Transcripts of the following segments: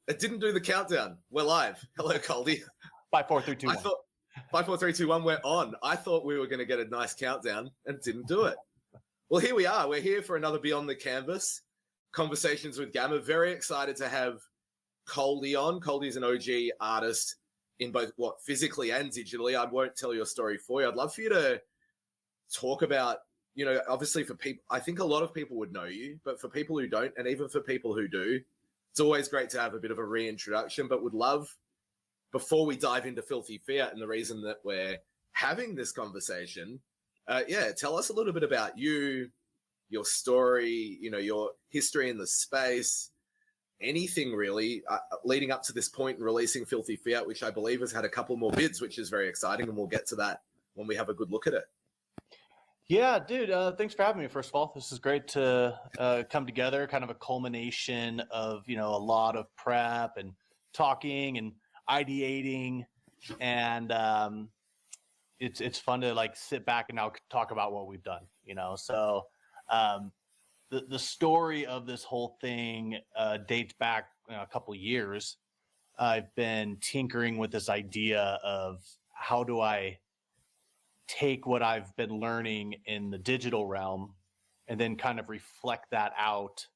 It didn't do the countdown. We're live. Hello, Coldie. 5, 4, 3, 2, 1. I thought 5, 4, 3, 2, 1. We're on. I thought we were going to get a nice countdown and didn't do it. Well, here we are. We're here for another Beyond the Canvas Conversations with Gamma. Very excited to have Coldie on. Coldie's an OG artist in both physically and digitally. I won't tell your story for you. I'd love for you to talk about, obviously for people, I think a lot of people would know you, but for people who don't, and even for people who do, it's always great to have a bit of a reintroduction, but would love, before we dive into Filthy Fiat and the reason that we're having this conversation, tell us a little bit about you, your story, your history in the space, anything really, leading up to this point and releasing Filthy Fiat, which I believe has had a couple more bids, which is very exciting, and we'll get to that when we have a good look at it. Yeah, dude, thanks for having me, first of all. This is great to come together, kind of a culmination of, a lot of prep and talking and ideating, and it's fun to sit back and now talk about what we've done, So the story of this whole thing dates back a couple of years. I've been tinkering with this idea of how do I take what I've been learning in the digital realm and then kind of reflect that out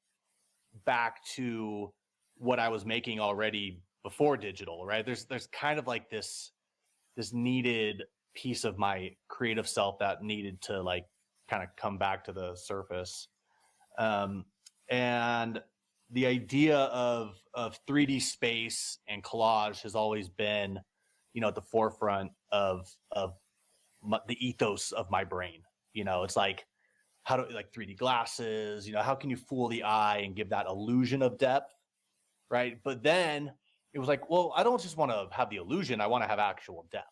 back to what I was making already before digital, right? There's kind of like this needed piece of my creative self that needed to kind of come back to the surface. And the idea of 3D space and collage has always been, at the forefront of the ethos of my brain. It's how do 3D glasses, how can you fool the eye and give that illusion of depth, right? But then it was well, I don't just want to have the illusion, I want to have actual depth.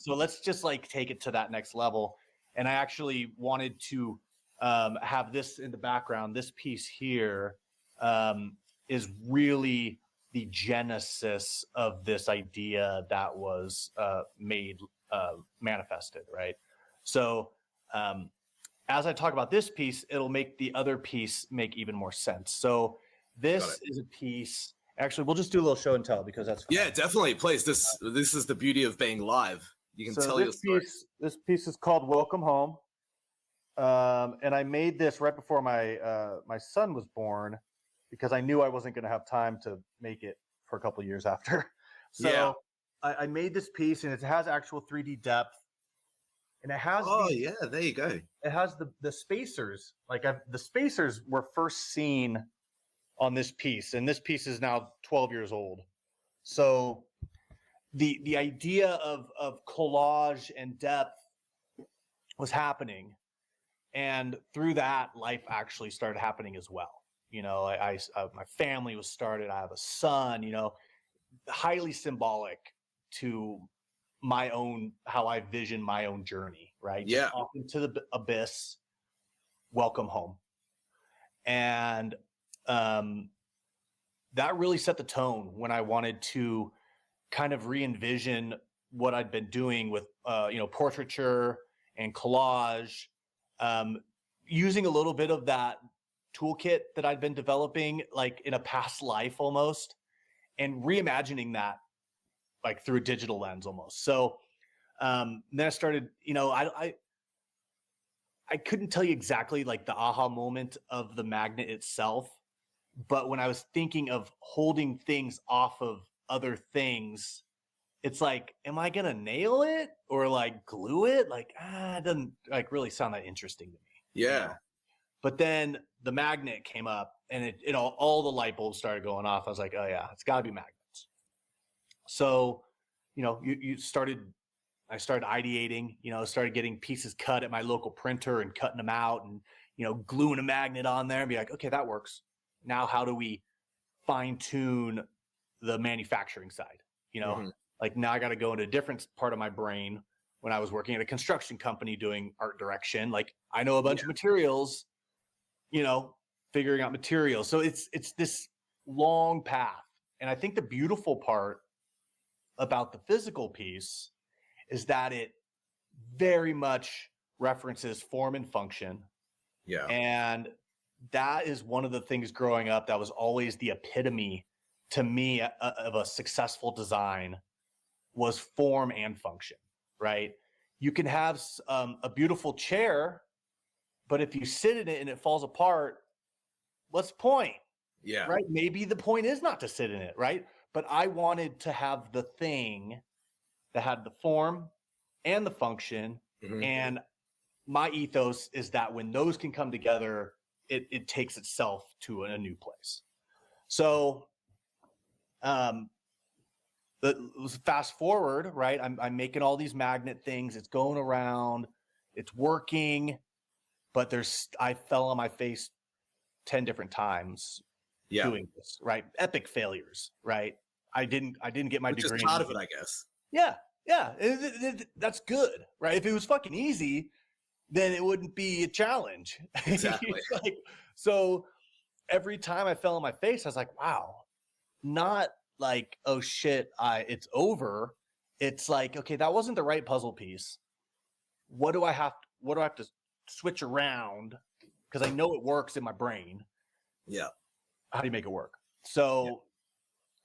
So let's just take it to that next level. And I actually wanted to have this in the background. This piece here is really the genesis of this idea that was manifested, right? So as I talk about this piece, it'll make the other piece make even more sense. So this is a piece. Actually, we'll just do a little show and tell because that's fun. Yeah, definitely. Please, this is the beauty of being live. You can tell your story. This piece is called Welcome Home, and I made this right before my son was born because I knew I wasn't going to have time to make it for a couple of years after. So yeah. I made this piece, and it has actual 3D depth, and it has. There you go. It has the spacers. The spacers were first seen on this piece, and this piece is now 12 years old. So the idea of collage and depth was happening, and through that, life actually started happening as well. My family was started. I have a son. Highly symbolic to my own, how I vision my own journey, right? Yeah. Off into the abyss, welcome home. And that really set the tone when I wanted to kind of re-envision what I'd been doing with, portraiture and collage, using a little bit of that toolkit that I'd been developing in a past life almost, and reimagining that through a digital lens almost. So then I started, I couldn't tell you exactly the aha moment of the magnet itself, but when I was thinking of holding things off of other things, it's am I gonna nail it or glue it? It doesn't really sound that interesting to me. Yeah. But then the magnet came up, and all the light bulbs started going off. I was oh yeah, it's gotta be magnets. So, I started ideating, started getting pieces cut at my local printer and cutting them out and, gluing a magnet on there and be okay, that works. Now, how do we fine tune the manufacturing side? Now I got to go into a different part of my brain. When I was working at a construction company doing art direction, I know a bunch of materials, figuring out materials. So it's this long path. And I think the beautiful part about the physical piece is that it very much references form and function. Yeah. And that is one of the things growing up that was always the epitome to me of a successful design was form and function, right? You can have a beautiful chair, but if you sit in it and it falls apart, what's the point? Yeah. Right? Maybe the point is not to sit in it, right? But I wanted to have the thing that had the form and the function. Mhm. And my ethos is that when those can come together, it takes itself to a new place. So fast forward, right? I'm making all these magnet things. It's going around. It's working. But I fell on my face 10 different times doing this, right? Epic failures, right? I didn't get my Which degree. Is part of it, I guess. Yeah. That's good, right? If it was fucking easy, then it wouldn't be a challenge. Exactly. So every time I fell on my face, I was like, wow, not like, oh shit, it's over. It's like, okay, that wasn't the right puzzle piece. What do I have to switch around? Because I know it works in my brain. Yeah. How do you make it work? So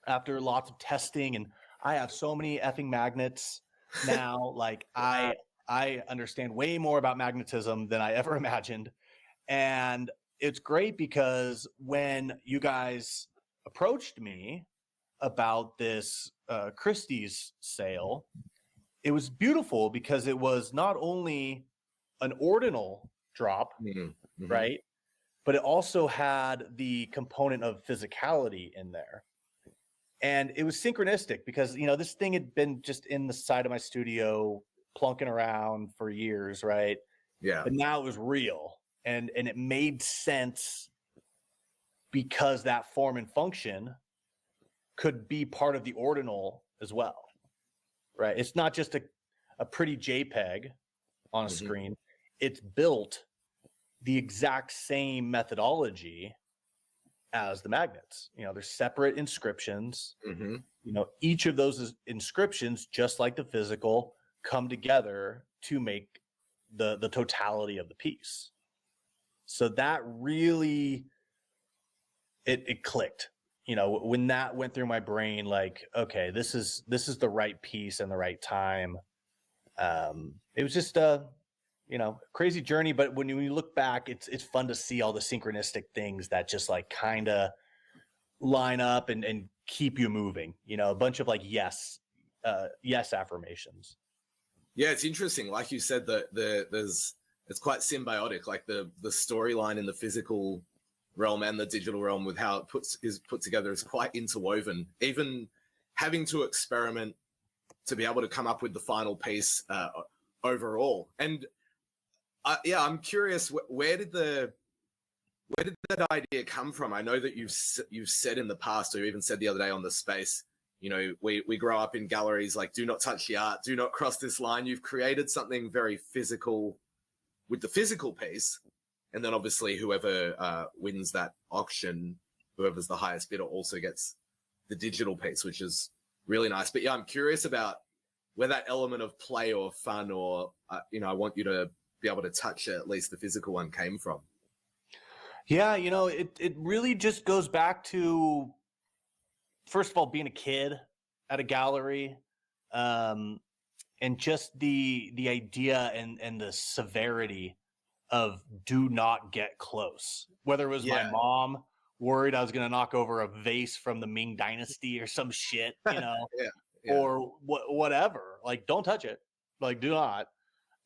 after lots of testing, and I have so many effing magnets now, like I understand way more about magnetism than I ever imagined. And it's great because when you guys approached me about this Christie's sale, it was beautiful because it was not only an ordinal drop, right? But it also had the component of physicality in there. And it was synchronistic because, this thing had been just in the side of my studio plunking around for years, right? Yeah. But now it was real. And it made sense because that form and function could be part of the ordinal as well, right? It's not just a pretty JPEG on a screen. It's built the exact same methodology as the magnets. There's separate inscriptions. Each of those inscriptions, just like the physical, come together to make the totality of the piece. So that really it clicked. When that went through my brain, like, okay, this is the right piece and the right time. It was just crazy journey, but when you look back, it's fun to see all the synchronistic things that just like kind of line up and keep you moving. A bunch of like yes affirmations. Yeah, it's interesting. Like you said, it's quite symbiotic. Like the storyline in the physical realm and the digital realm with how it is put together is quite interwoven. Even having to experiment to be able to come up with the final piece overall. And I'm curious, where did that idea come from? I know that you've said in the past, or even said the other day on the space, we grow up in galleries, like, do not touch the art, do not cross this line. You've created something very physical with the physical piece. And then obviously whoever wins that auction, whoever's the highest bidder, also gets the digital piece, which is really nice. But yeah, I'm curious about where that element of play or fun or, I want you to be able to touch at least the physical one came from. Yeah, it really just goes back to, first of all, being a kid at a gallery, and just the idea and the severity of do not get close. Whether it was my mom worried I was going to knock over a vase from the Ming Dynasty or some shit, or whatever, like, don't touch it, like, do not.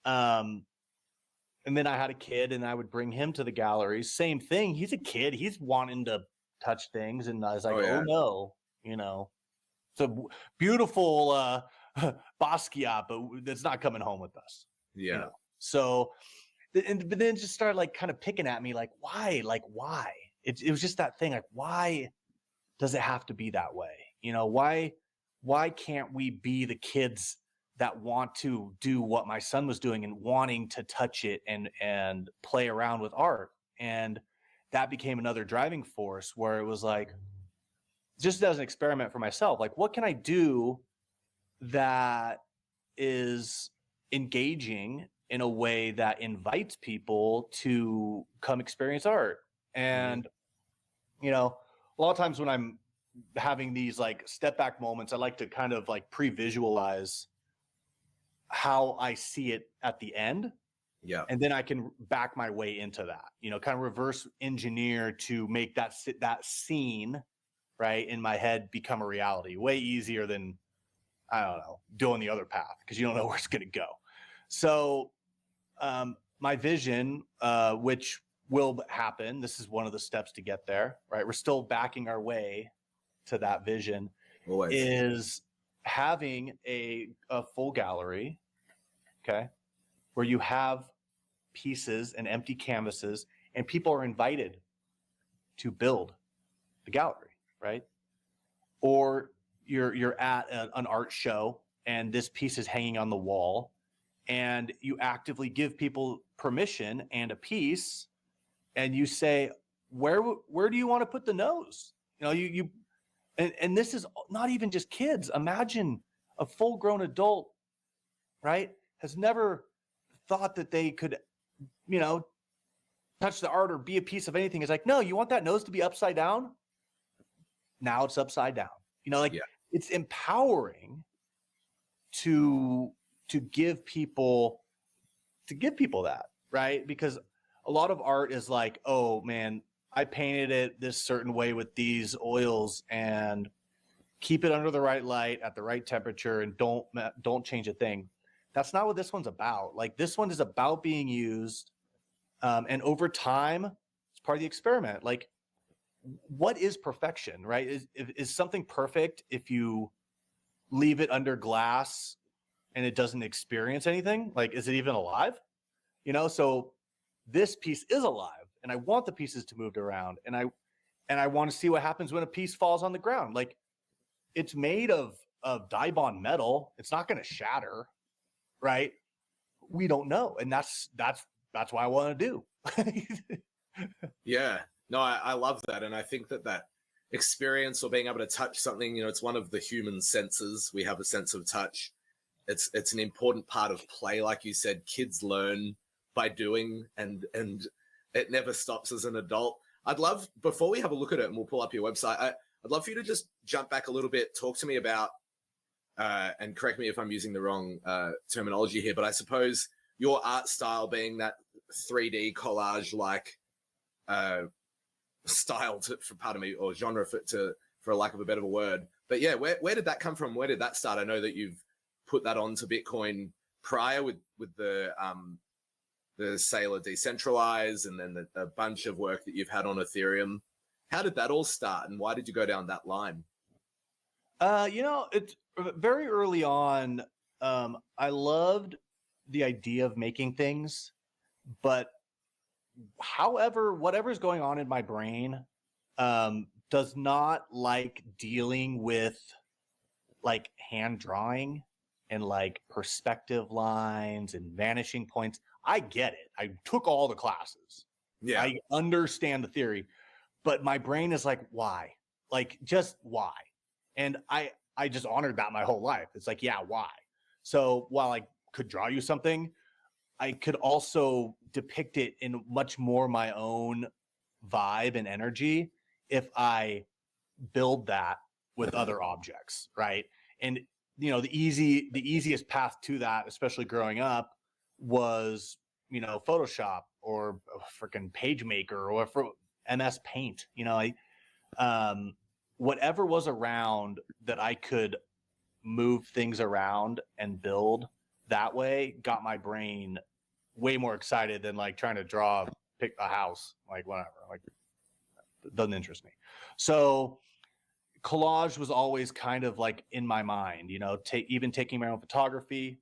And then I had a kid and I would bring him to the galleries. Same thing. He's a kid. He's wanting to touch things. And I was like, oh no, it's a beautiful Basquiat, but it's not coming home with us. Yeah. So, but then just started like kind of picking at me, like, why? Like, why? It was just that thing. Like, why does it have to be that way? Why can't we be the kids that want to do what my son was doing and wanting to touch it and play around with art? And that became another driving force where it was like, just as an experiment for myself, like, what can I do that is engaging in a way that invites people to come experience art? And, a lot of times when I'm having these like step back moments, I like to kind of like pre-visualize how I see it at the end. Yeah. And then I can back my way into that, kind of reverse engineer to make that scene, right, in my head become a reality. Way easier than, I don't know, doing the other path, because you don't know where it's going to go. So my vision, which will happen, this is one of the steps to get there, right? We're still backing our way to that vision. Always. Is having a full gallery, okay, where you have pieces and empty canvases, and people are invited to build the gallery, right? Or you're at an art show and this piece is hanging on the wall, and you actively give people permission and a piece, and you say, where do you want to put the nose? And this is not even just kids. Imagine a full-grown adult, right, has never thought that they could, touch the art or be a piece of anything. It's like, no, you want that nose to be upside down? Now it's upside down. It's empowering to give people that, right? Because a lot of art is like, oh man, I painted it this certain way with these oils, and keep it under the right light at the right temperature, and don't change a thing. That's not what this one's about. Like, this one is about being used, and over time, it's part of the experiment. Like, what is perfection, right? Is something perfect if you leave it under glass and it doesn't experience anything? Like, is it even alive? So this piece is alive, and I want the pieces to move around, and I want to see what happens when a piece falls on the ground. Like, it's made of Dibond metal. It's not going to shatter, right? We don't know, and that's what I want to do. Yeah, no, I love that, and I think that experience, or being able to touch something, it's one of the human senses. We have a sense of touch. It's an important part of play, like you said. Kids learn by doing, and it never stops as an adult. I'd love, before we have a look at it and we'll pull up your website, I'd love for you to just jump back a little bit, talk to me about, and correct me if I'm using the wrong terminology here, but I suppose your art style being that 3D collage-like style, or genre, for lack of a better word. But yeah, where did that come from? Where did that start? I know that you've put that onto Bitcoin prior with the Sailor Decentralize, and then the bunch of work that you've had on Ethereum. How did that all start, and why did you go down that line? It's very early on. I loved the idea of making things, but whatever's going on in my brain does not like dealing with like hand drawing and like perspective lines and vanishing points. I get it. I took all the classes. Yeah. I understand the theory, but my brain is like, why? Like, just why? And I just honored that my whole life. It's like, yeah, why? So while I could draw you something, I could also depict it in much more my own vibe and energy if I build that with other objects, right? And the easiest path to that, especially growing up, was Photoshop or a freaking PageMaker or for MS Paint. Whatever was around that I could move things around and build that way got my brain way more excited than like trying to pick a house, like whatever. Like, it doesn't interest me. So collage was always kind of like in my mind, even taking my own photography,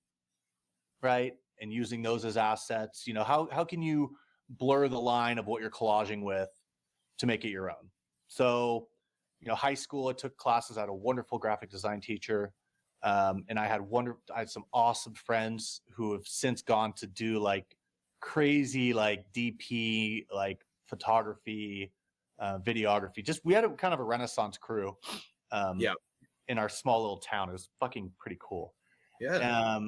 right, and using those as assets. How can you blur the line of what you're collaging with to make it your own? So high school, I took classes. I had a wonderful graphic design teacher, and I had some awesome friends who have since gone to do like crazy like DP, like photography, videography. Just, we had a kind of a Renaissance crew in our small little town. It was fucking pretty cool. Yeah.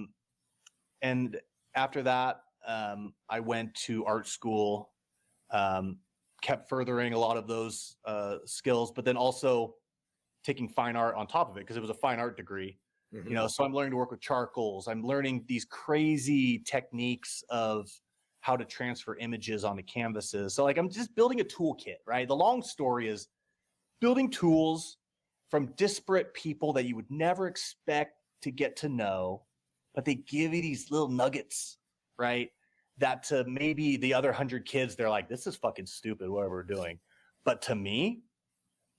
And after that, I went to art school, kept furthering a lot of those skills, but then also taking fine art on top of it because it was a fine art degree. Mhm. You know, so I'm learning to work with charcoals. I'm learning these crazy techniques of how to transfer images onto canvases. So like I'm just building a toolkit, right? The long story is building tools from disparate people that you would never expect to get to know, but they give you these little nuggets, right? That to maybe the other 100 kids, they're like, this is fucking stupid, whatever we're doing. But to me,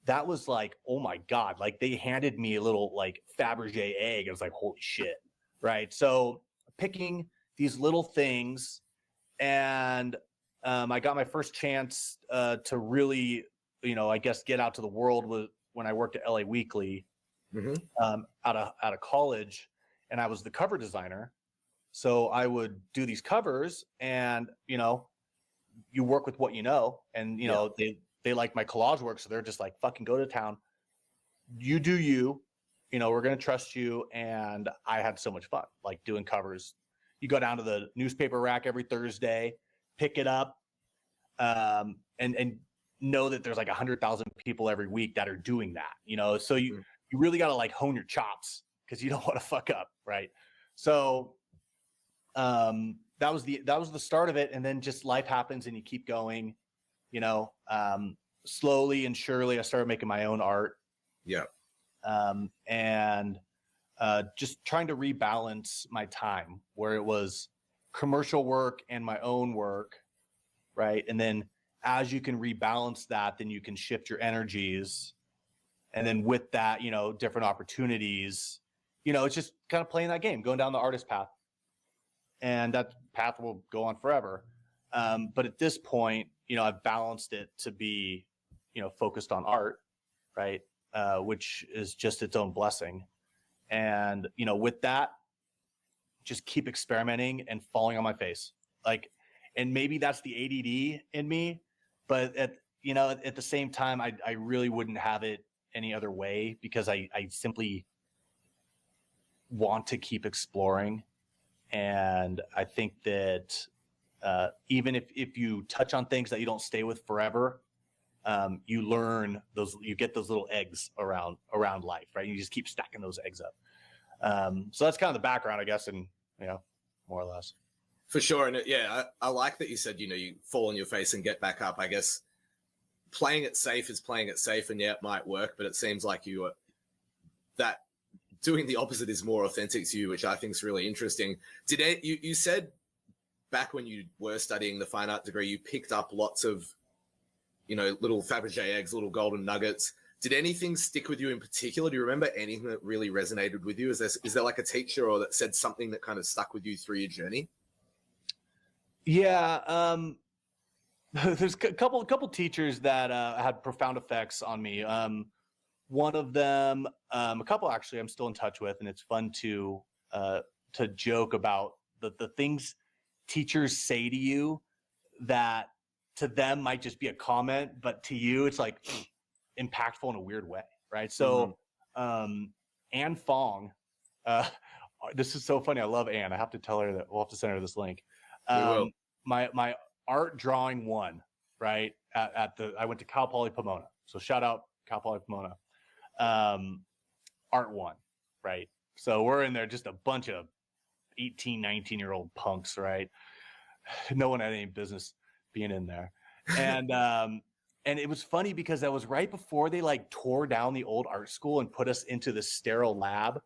that was like, oh my God, like they handed me a little like Fabergé egg. I was like, holy shit, right? So picking these little things, and I got my first chance to really, you know, I guess get out to the world when I worked at LA Weekly out of college, and I was the cover designer. So I would do these covers, and you know, you work with what you know, and you know they like my collage work, so they're just like, fucking go to town, you do you, you know, we're gonna trust you. And I had so much fun like doing covers. You go down to the newspaper rack every Thursday, pick it up, and know that there's like 100,000 people every week that are doing that, you know. So you really got to like hone your chops because you don't want to fuck up, right? So that was the start of it, and then just life happens and you keep going, you know. Slowly and surely I started making my own art, and just trying to rebalance my time where it was commercial work and my own work, right? And then as you can rebalance that, then you can shift your energies, and then with that, you know, different opportunities, you know, it's just kind of playing that game, going down the artist path, and that path will go on forever. But at this point, you know, I've balanced it to be, you know, focused on art, right? Which is just its own blessing. And, you know, with that, just keep experimenting and falling on my face. Like, and maybe that's the ADD in me, but you know, at the same time, I really wouldn't have it any other way, because I simply want to keep exploring. And I think that even if you touch on things that you don't stay with forever, you learn those, you get those little eggs around life, right? You just keep stacking those eggs up. So that's kind of the background, I guess, and you know, more or less. For sure. And I like that you said, you know, you fall on your face and get back up. I guess playing it safe is playing it safe, and it might work, but it seems like that doing the opposite is more authentic to you, which I think is really interesting. You said back when you were studying the fine art degree, you picked up lots of, you know, little Fabergé eggs, little golden nuggets. Did anything stick with you in particular? Do you remember anything that really resonated with you? Is there like a teacher or that said something that kind of stuck with you through your journey? Yeah. There's a couple teachers that had profound effects on me. One of them, a couple actually, I'm still in touch with, and it's fun to joke about the things teachers say to you that to them might just be a comment, but to you it's like impactful in a weird way, right? So Anne Fong, this is so funny. I love Anne. I have to tell her that we'll have to send her this link. We will. My art drawing one, right? I went to Cal Poly Pomona. So shout out Cal Poly Pomona. Art one, right? So we're in there, just a bunch of 18, 19-year-old punks, right? No one had any business being in there. And it was funny because that was right before they like tore down the old art school and put us into this sterile lab.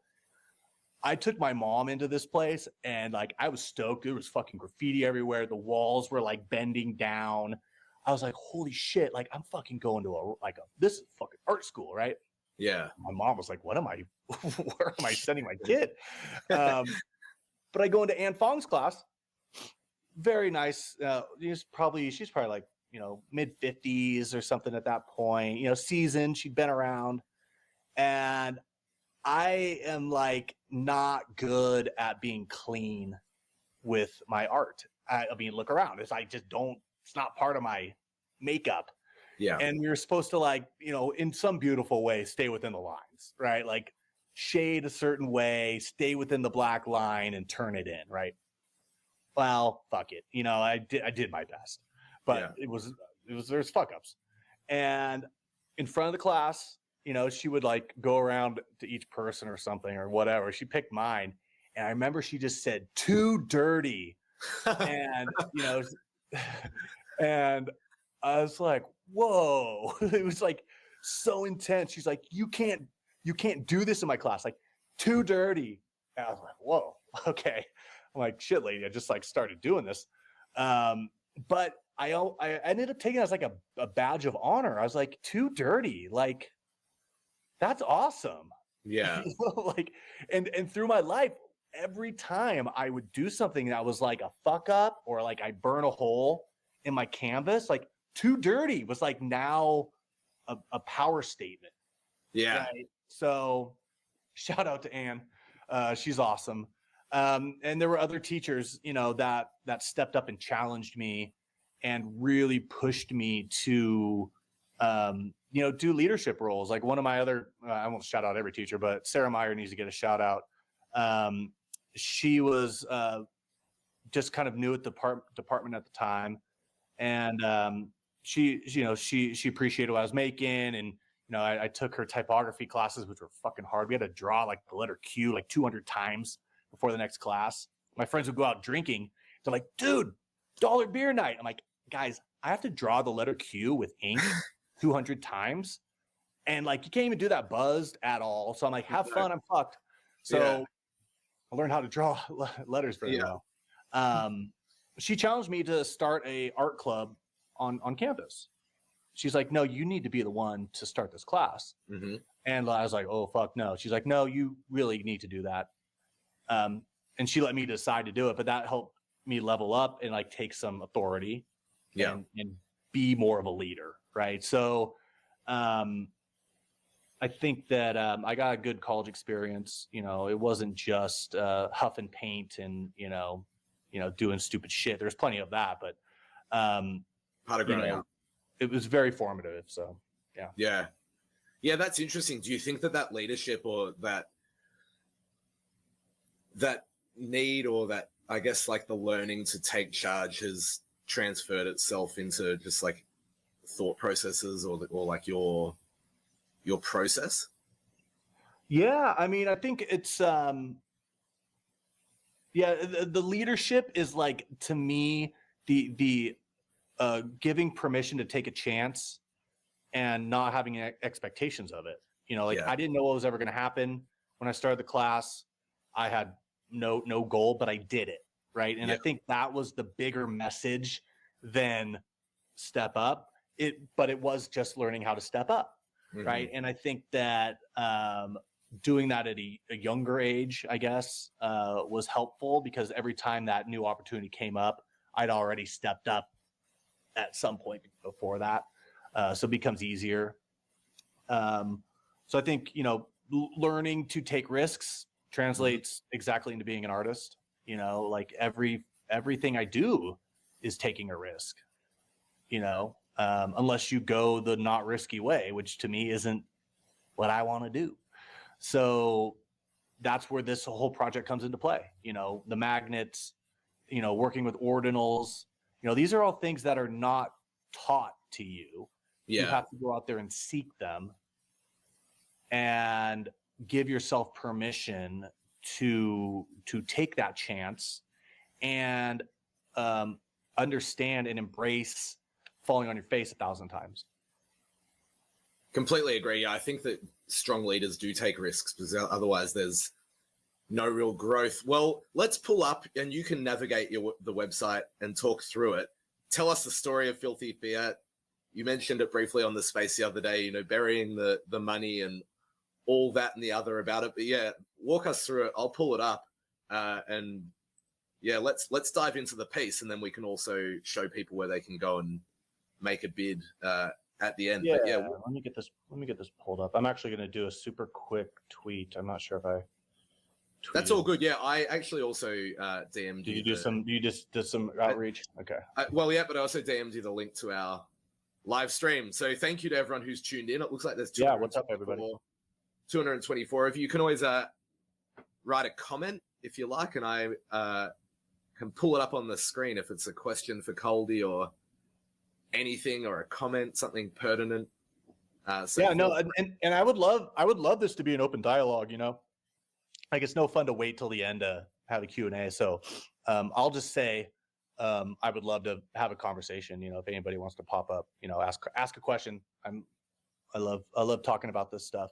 I took my mom into this place, and like I was stoked. There was fucking graffiti everywhere. The walls were like bending down. I was like, holy shit, like I'm fucking going to this is fucking art school, right? Yeah. My mom was like, where am I sending my kid? But I go into Anne Fong's class. Very nice. She's probably like, you know, mid 50s or something at that point, you know, seasoned. She'd been around. And I am like not good at being clean with my art. I mean, look around. It's not part of my makeup. Yeah. And we were supposed to, like, you know, in some beautiful way, stay within the lines, right? Like shade a certain way, stay within the black line and turn it in, right? Well, fuck it. You know, I did my best, but there's fuck ups. And in front of the class, she would like go around to each person or something or whatever. She picked mine. And I remember she just said, "Too dirty." And, and I was like, whoa, it was like so intense. She's like, you can't do this in my class. Like, too dirty. And I was like, whoa, okay. I'm like, shit, lady. I just like started doing this. But I ended up taking it as like a badge of honor. I was like, too dirty. Like, that's awesome. Yeah. Like, and through my life, every time I would do something that was like a fuck up or like I burn a hole in my canvas, like too dirty was like now a power statement. Yeah. Right? So shout out to Anne. She's awesome. And there were other teachers, that stepped up and challenged me and really pushed me to, do leadership roles. Like one of my other, I won't shout out every teacher, but Sarah Meyer needs to get a shout out. She was just kind of new at the department at the time, and she appreciated what I was making, and I took her typography classes, which were fucking hard. We had to draw like the letter Q like 200 times before the next class. My friends would go out drinking. They're like, "Dude, dollar beer night." I'm like, "Guys, I have to draw the letter Q with ink 200 times, and like you can't even do that buzzed at all." So I'm like, "Have fun, I'm fucked." So. Yeah. I learned how to draw letters very well. She challenged me to start a art club on campus. She's like, "No, you need to be the one to start this class." Mm-hmm. And I was like, "Oh, fuck no." She's like, "No, you really need to do that." And she let me decide to do it, but that helped me level up and like take some authority and be more of a leader. Right. So, I think that I got a good college experience. It wasn't just huff and paint and doing stupid shit. There's plenty of that, but part of growing up. It was very formative. So yeah. That's interesting. Do you think that leadership or that need or that I guess like the learning to take charge has transferred itself into just like thought processes or like your process? Yeah, I mean, I think it's the leadership is like, to me, the giving permission to take a chance and not having expectations of it. I didn't know what was ever going to happen when I started the class. I had no goal, but I did it, right? And I think that was the bigger message than step up. But it was just learning how to step up. Mm-hmm. Right. And I think that doing that at a younger age, I guess, was helpful because every time that new opportunity came up, I'd already stepped up at some point before that. So it becomes easier. So I think, learning to take risks translates exactly into being an artist. Like everything I do is taking a risk, unless you go the not risky way, which to me isn't what I want to do. So that's where this whole project comes into play. The magnets, working with ordinals, these are all things that are not taught to you. You have to go out there and seek them and give yourself permission to take that chance and understand and embrace falling on your face 1,000 times. Completely agree. I think that strong leaders do take risks because otherwise there's no real growth. Well, let's pull up and you can navigate the website and talk through it. Tell us the story of Filthy Fiat. You mentioned it briefly on the space the other day, burying the money and all that and the other about it. But walk us through it. I'll pull it up and let's dive into the piece, and then we can also show people where they can go and make a bid at the end. But let me get this pulled up. I'm actually going to do a super quick tweet. I'm not sure if I tweeted. That's all good. I actually also DM'd you. You just did some outreach? Okay. But I also DM'd you the link to our live stream. So thank you to everyone who's tuned in. It looks like there's what's up, everybody? 224 of you. You can always write a comment if you like, and I can pull it up on the screen if it's a question for Coldie or anything, or a comment, something pertinent. So Yeah, no, and I would love this to be an open dialogue, you know. Like it's no fun to wait till the end to have a Q&A. So I'll just say I would love to have a conversation, you know, if anybody wants to pop up, you know, ask a question. I love talking about this stuff.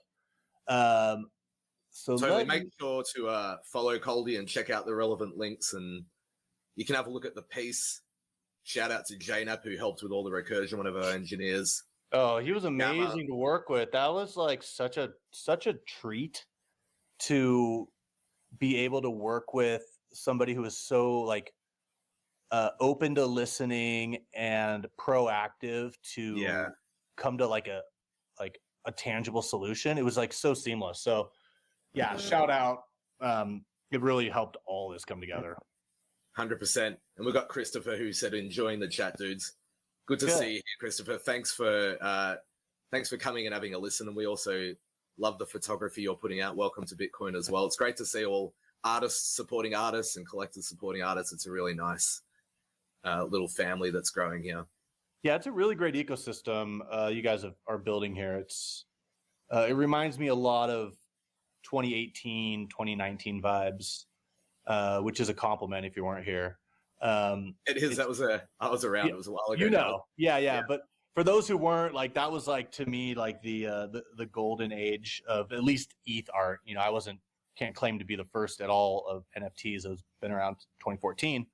So totally make sure to follow Coldie and check out the relevant links, and you can have a look at the piece. Shout out to Jaynap, who helped with all the recursion, one of our engineers. Oh, he was amazing to work with. That was like such a treat to be able to work with somebody who is so like open to listening and proactive to come to like a tangible solution. It was like so seamless. So yeah, shout out. It really helped all this come together. 100%. And we've got Christopher, who said enjoying the chat, dudes. Good to see you, Christopher. Thanks for coming and having a listen. And we also love the photography you're putting out. Welcome to Bitcoin as well. It's great to see all artists supporting artists and collectors supporting artists. It's a really nice little family that's growing here. Yeah, it's a really great ecosystem you guys are building here. It reminds me a lot of 2018, 2019 vibes, which is a compliment if you weren't here. It is. I was around. It was a while ago. You know, yeah. But for those who weren't, like that was like to me like the golden age of at least ETH art. You know, can't claim to be the first at all of NFTs. It's been around 2014,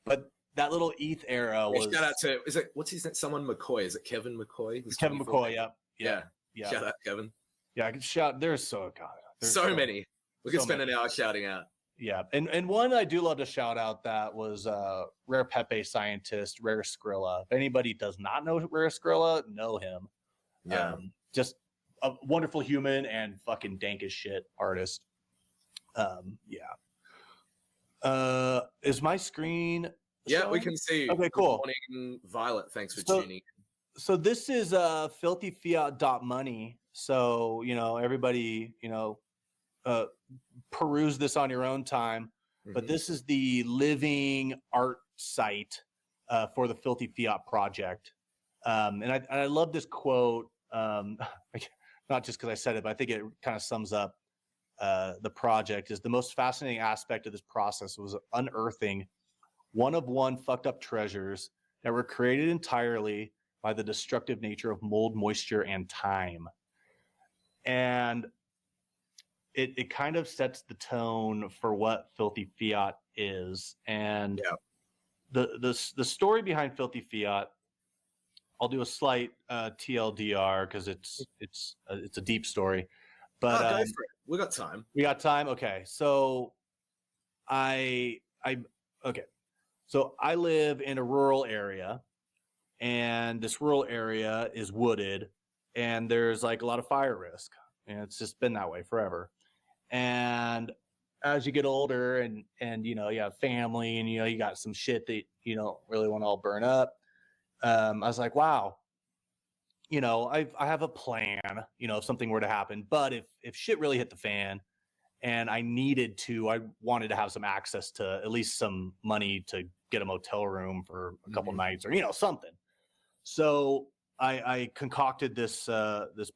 but that little ETH era was. Shout out to what's his name? Someone McCoy. Is it Kevin McCoy? Kevin McCoy. Yeah. Shout out Kevin. Yeah, I could shout. There's so many. We could spend an hour shouting out. Yeah, and one I do love to shout out that was Rare Pepe scientist, Rare Skrilla. If anybody does not know Rare Skrilla, know him. Yeah. Just a wonderful human and fucking dank as shit artist. Is my screen showing? We can see. Okay, cool. Good morning, Violet. Thanks for tuning. So this is filthyfiat.money. So, you know, everybody, you know, peruse this on your own time, but this is the living art site for the Filthy Fiat project. And I love this quote, not just because I said it, but I think it kind of sums up the project. Is the most fascinating aspect of this process was unearthing one of one fucked up treasures that were created entirely by the destructive nature of mold, moisture, and time. And it kind of sets the tone for what Filthy Fiat is. And the story behind Filthy Fiat, I'll do a slight TLDR because it's a deep story. But go for it. We got time. We got time. Okay, so I live in a rural area, and this rural area is wooded, and there's like a lot of fire risk, and it's just been that way forever. And as you get older and you know, you have family and, you know, you got some shit that you don't really want to all burn up. I was like, wow, you know, I have a plan, you know, if something were to happen, but if shit really hit the fan and I wanted to have some access to at least some money to get a motel room for a couple nights or, you know, something. So I concocted this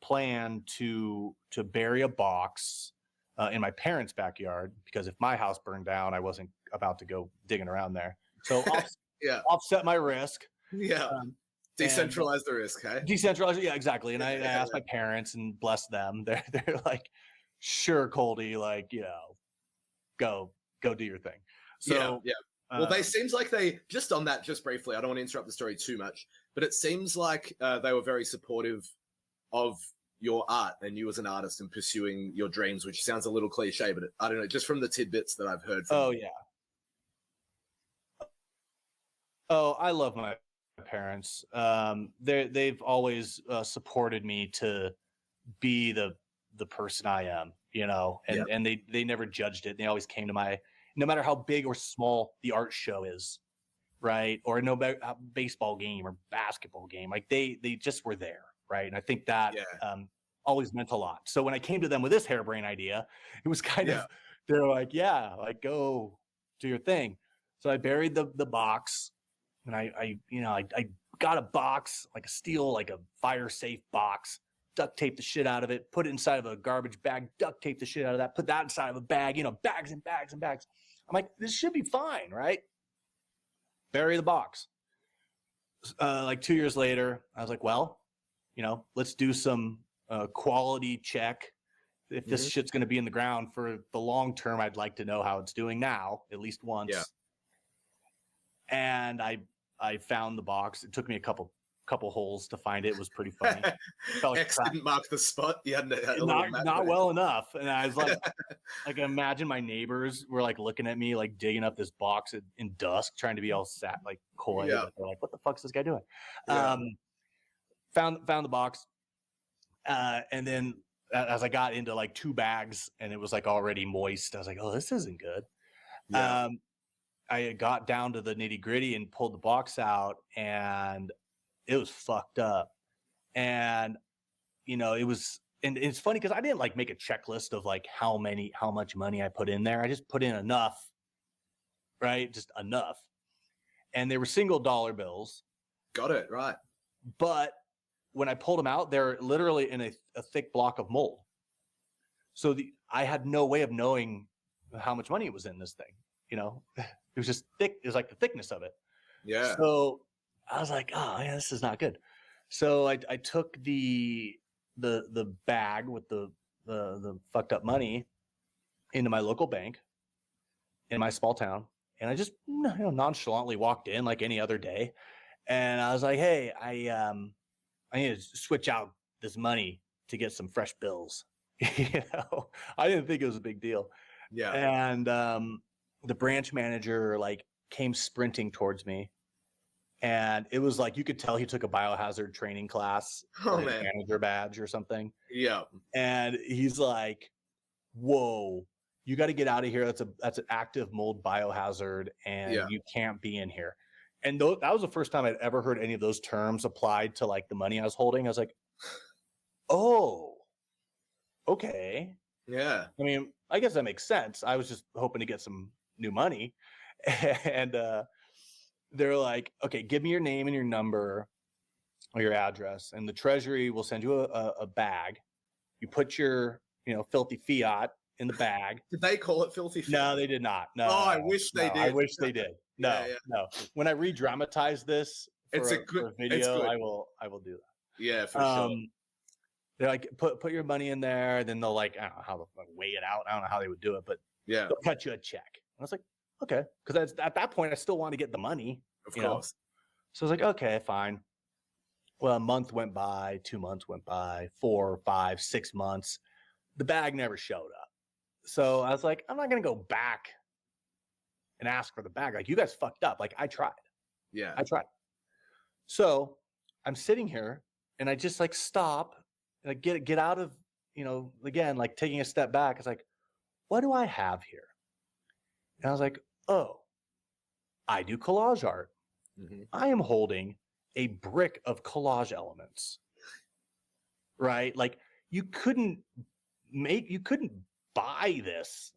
plan to bury a box in my parents' backyard, because if my house burned down, I wasn't about to go digging around there. So offset my risk. Yeah. Decentralize the risk, hey? Decentralize, yeah, exactly. And I asked my parents and bless them. They're like, sure, Coldie, like, you know, go do your thing. So yeah. Well, they seems like they just on that, just briefly, I don't want to interrupt the story too much, but it seems like they were very supportive of your art and you as an artist and pursuing your dreams, which sounds a little cliche, but I don't know, just from the tidbits that I've heard from yeah. Oh, I love my parents. They've always supported me to be the person I am, you know, and they never judged it. They always came to no matter how big or small the art show is, right? Or no baseball game or basketball game, like they just were there, right? And I think that always meant a lot. So when I came to them with this harebrained idea, it was kind of, they're like, yeah, like go do your thing. So I buried the box, and I got a box, like a steel, like a fire safe box, duct tape the shit out of it, put it inside of a garbage bag, duct tape the shit out of that, put that inside of a bag, bags and bags and bags. I'm like, this should be fine, right? Bury the box. Like 2 years later, I was like, well, let's do some quality check. If this shit's going to be in the ground for the long term, I'd like to know how it's doing now, at least once. Yeah. And I found the box. It took me a couple holes to find it. It was pretty funny. Like X didn't mark the spot. You had not well enough. And I was like, imagine my neighbors were like looking at me, like digging up this box in dusk, trying to be all like coy. Yeah. They're like, what the fuck is this guy doing? Yeah. Found the box. And then as I got into like 2 bags and it was like already moist, I was like, oh, this isn't good. Yeah. I got down to the nitty gritty and pulled the box out, and it was fucked up. And it was, and it's funny because I didn't like make a checklist of like how much money I put in there. I just put in enough, right? Just enough. And they were single dollar bills. Got it right. But when I pulled them out, they're literally in a thick block of mold. So I had no way of knowing how much money was in this thing. It was just thick. It was like the thickness of it. Yeah. So I was like, oh yeah, this is not good. So I took the bag with the fucked up money into my local bank in my small town, and I just nonchalantly walked in like any other day, and I was like, hey, I need to switch out this money to get some fresh bills. I didn't think it was a big deal. Yeah. And the branch manager like came sprinting towards me, and it was like you could tell he took a biohazard training class, like man. manager badge or something. Yeah. And he's like, "Whoa, you got to get out of here. That's an active mold biohazard, and you can't be in here." And that was the first time I'd ever heard any of those terms applied to like the money I was holding. I was like, "Oh, okay." Yeah. I mean, I guess that makes sense. I was just hoping to get some new money. And they're like, okay, give me your name and your number or your address, and the treasury will send you a bag. You put your, Filthy Fiat in the bag. Did they call it Filthy Fiat? No, they did not. No. Oh, I wish they did. I wish they did. No, Yeah. no. When I re-dramatize this for It's a video, I will do that. Yeah, for sure. They're like, put your money in there. Then they'll like, I don't know how to weigh it out. I don't know how they would do it, but Yeah. they'll cut you a check. And I was like, okay. Because at that point, I still want to get the money. Of course. So I was like, okay, fine. Well, a month went by, 2 months went by, 4, 5, 6 months. The bag never showed up. So I was like, I'm not going to go back and ask for the bag. Like, you guys fucked up. Like, I tried. Yeah. I tried. So I'm sitting here and I just like stop and I get out of, again, like taking a step back. It's like, what do I have here? And I was like, oh, I do collage art. Mm-hmm. I am holding a brick of collage elements, right? Like you couldn't buy this.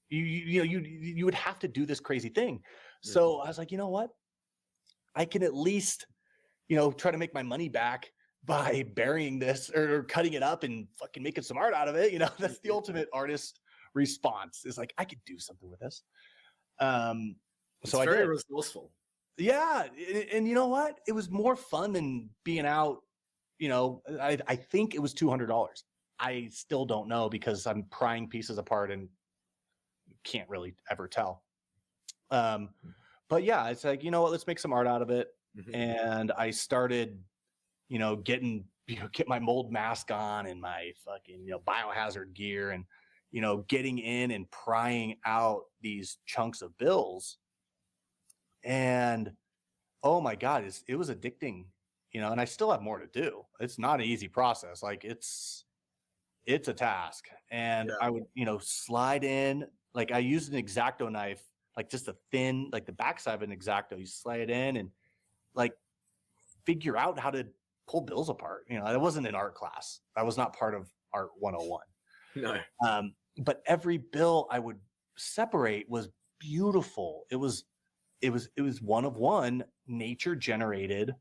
You would have to do this crazy thing. So I was like, you know what? I can at least, try to make my money back by burying this or cutting it up and fucking making some art out of it. That's the ultimate artist response. Is like, I could do something with this. So I very resourceful. Yeah. And you know what? It was more fun than being out. I think it was $200. I still don't know because I'm prying pieces apart and can't really ever tell. But yeah, it's like, you know what, let's make some art out of it. Mm-hmm. And I started, get my mold mask on and my fucking, biohazard gear and, getting in and prying out these chunks of bills. And oh my God, it was addicting, and I still have more to do. It's not an easy process. Like it's a task. And I would, slide in, like I used an X-Acto knife, like just a thin, like the backside of an X-Acto, you slide it in and like figure out how to pull bills apart. That wasn't an art class. That was not part of Art 101. No. But every bill I would separate was beautiful. It was one of one nature generated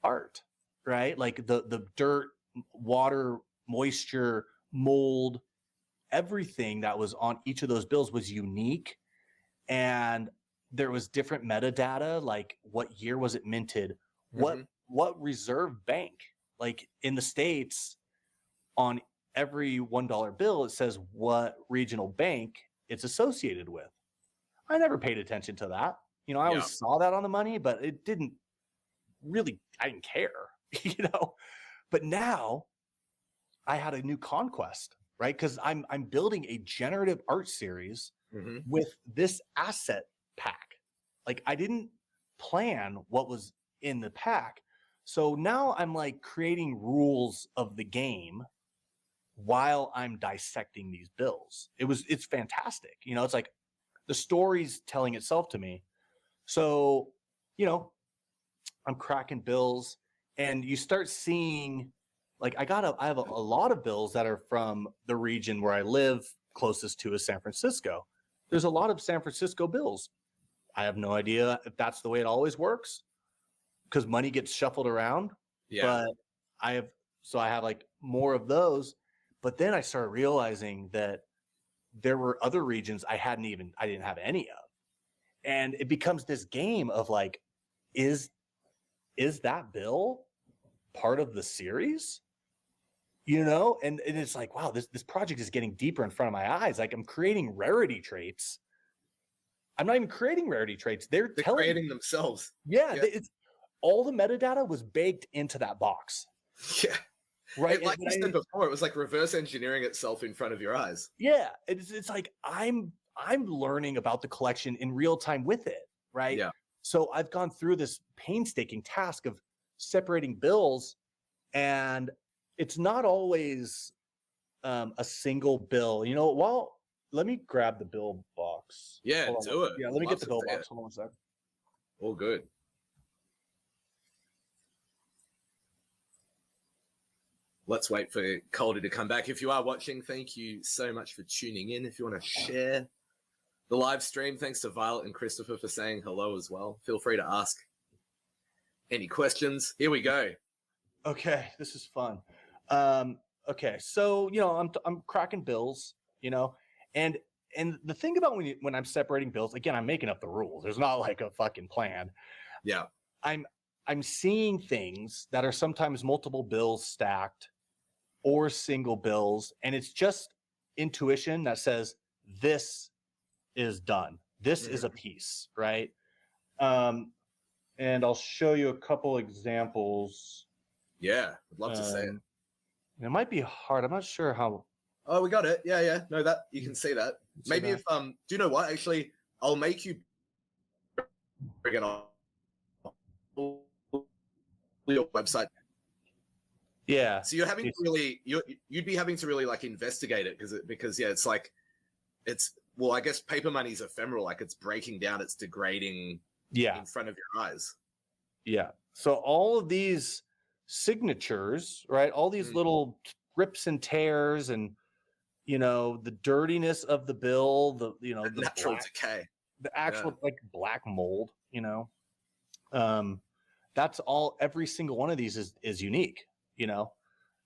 art, right? Like the dirt water, moisture, mold, everything that was on each of those bills was unique. And there was different metadata, like what year was it minted? What reserve bank? Like in the States, on every $1 bill, it says what regional bank it's associated with. I never paid attention to that. You know, I always saw that on the money, but it didn't really, I didn't care, you know. But now I had a new conquest, right? Because I'm building a generative art series with this asset pack. Like I didn't plan what was in the pack. So now I'm like creating rules of the game while I'm dissecting these bills. It's fantastic. You know, it's like the story's telling itself to me. So, you know, I'm cracking bills and you start seeing, like I have a lot of bills that are from the region where I live closest to is San Francisco. There's a lot of San Francisco bills. I have no idea if that's the way it always works because money gets shuffled around. Yeah. But I have like more of those. But then I started realizing that there were other regions I didn't have any of. And it becomes this game of like, is that bill part of the series? You know, and it's like, wow, this project is getting deeper in front of my eyes. Like I'm creating rarity traits. I'm not even creating rarity traits. They're creating themselves. Yeah. It's all the metadata was baked into that box. Yeah. Right. Like you said before, it was like reverse engineering itself in front of your eyes. Yeah. It's like I'm learning about the collection in real time with it. Right. Yeah. So I've gone through this painstaking task of separating bills, and it's not always a single bill. You know, well, let me grab the bill box. Yeah, do it. Yeah, let me get the bill box. Hold on one sec. All good. Let's wait for Coldie to come back. If you are watching, thank you so much for tuning in. If you want to share the live stream, thanks to Violet and Christopher for saying hello as well. Feel free to ask any questions. Here we go. Okay, this is fun. Okay, so you know, I'm cracking bills, you know, and the thing about when I'm separating bills, again, I'm making up the rules. There's not like a fucking plan. Yeah, I'm seeing things that are sometimes multiple bills stacked or single bills, and it's just intuition that says this is done. This is a piece, right? And I'll show you a couple examples. Yeah, I'd love to see it. It might be hard. I'm not sure how. Oh, we got it. Yeah. No, that you can see that. Maybe if do you know what? Actually, I'll make you bring it on your website. Yeah. So you're having to really you'd be having to really like investigate it because yeah, it's like well, I guess paper money's ephemeral. Like it's breaking down, it's degrading. Yeah. In front of your eyes. Yeah. So all of these signatures, right? All these little rips and tears, and you know the dirtiness of the bill, the natural decay, the actual like black mold. You know, that's all. Every single one of these is unique. You know,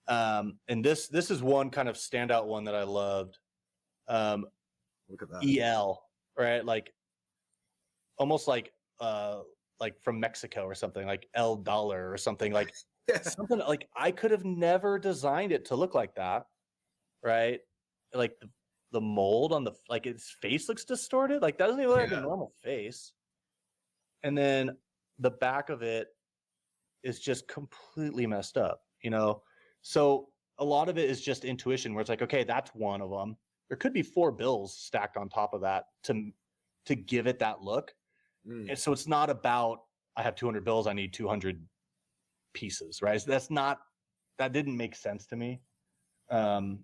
and this is one kind of standout one that I loved. Look at that. EL, right? Like almost like from Mexico or something, like El Dollar or something, like something like I could have never designed it to look like that, right? Like the mold on the like its face looks distorted, like that doesn't even look like a normal face. And then the back of it is just completely messed up, you know. So a lot of it is just intuition, where it's like, okay, that's one of them. There could be 4 bills stacked on top of that to give it that look. And so it's not about I have 200 bills, I need 200 pieces, right? So that didn't make sense to me. So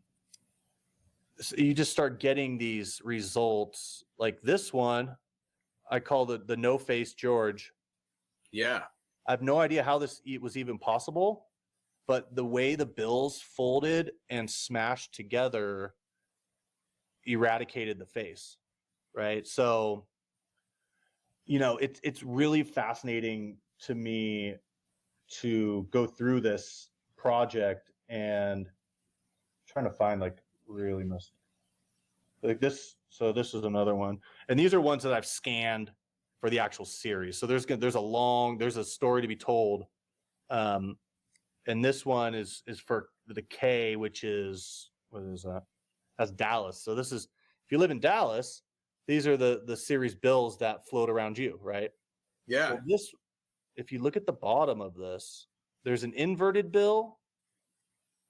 you just start getting these results like this one. I call the no face George. Yeah. I have no idea how this was even possible, but the way the bills folded and smashed together eradicated the face, right? So you know, it's really fascinating to me to go through this project and trying to find like really must like this. So this is another one, and these are ones that I've scanned for the actual series. So there's a story to be told, and this one is for the K, which is what is that? That's Dallas. So this is if you live in Dallas, these are the series bills that float around you, right? Yeah. Well, this, if you look at the bottom of this, there's an inverted bill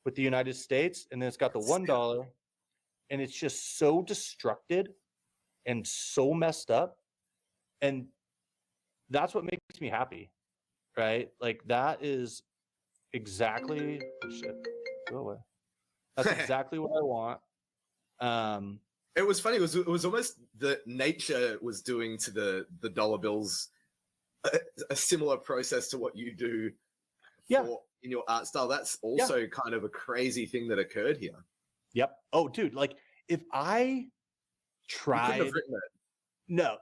with the United States, and then it's got the $1, and it's just so destructed and so messed up, and that's what makes me happy, right? Like that is exactly oh shit, go away. That's exactly what I want. It was funny. It was almost that nature was doing to the dollar bills a similar process to what you do in your art style. That's also kind of a crazy thing that occurred here. Yep. Oh, dude, like if I tried, no,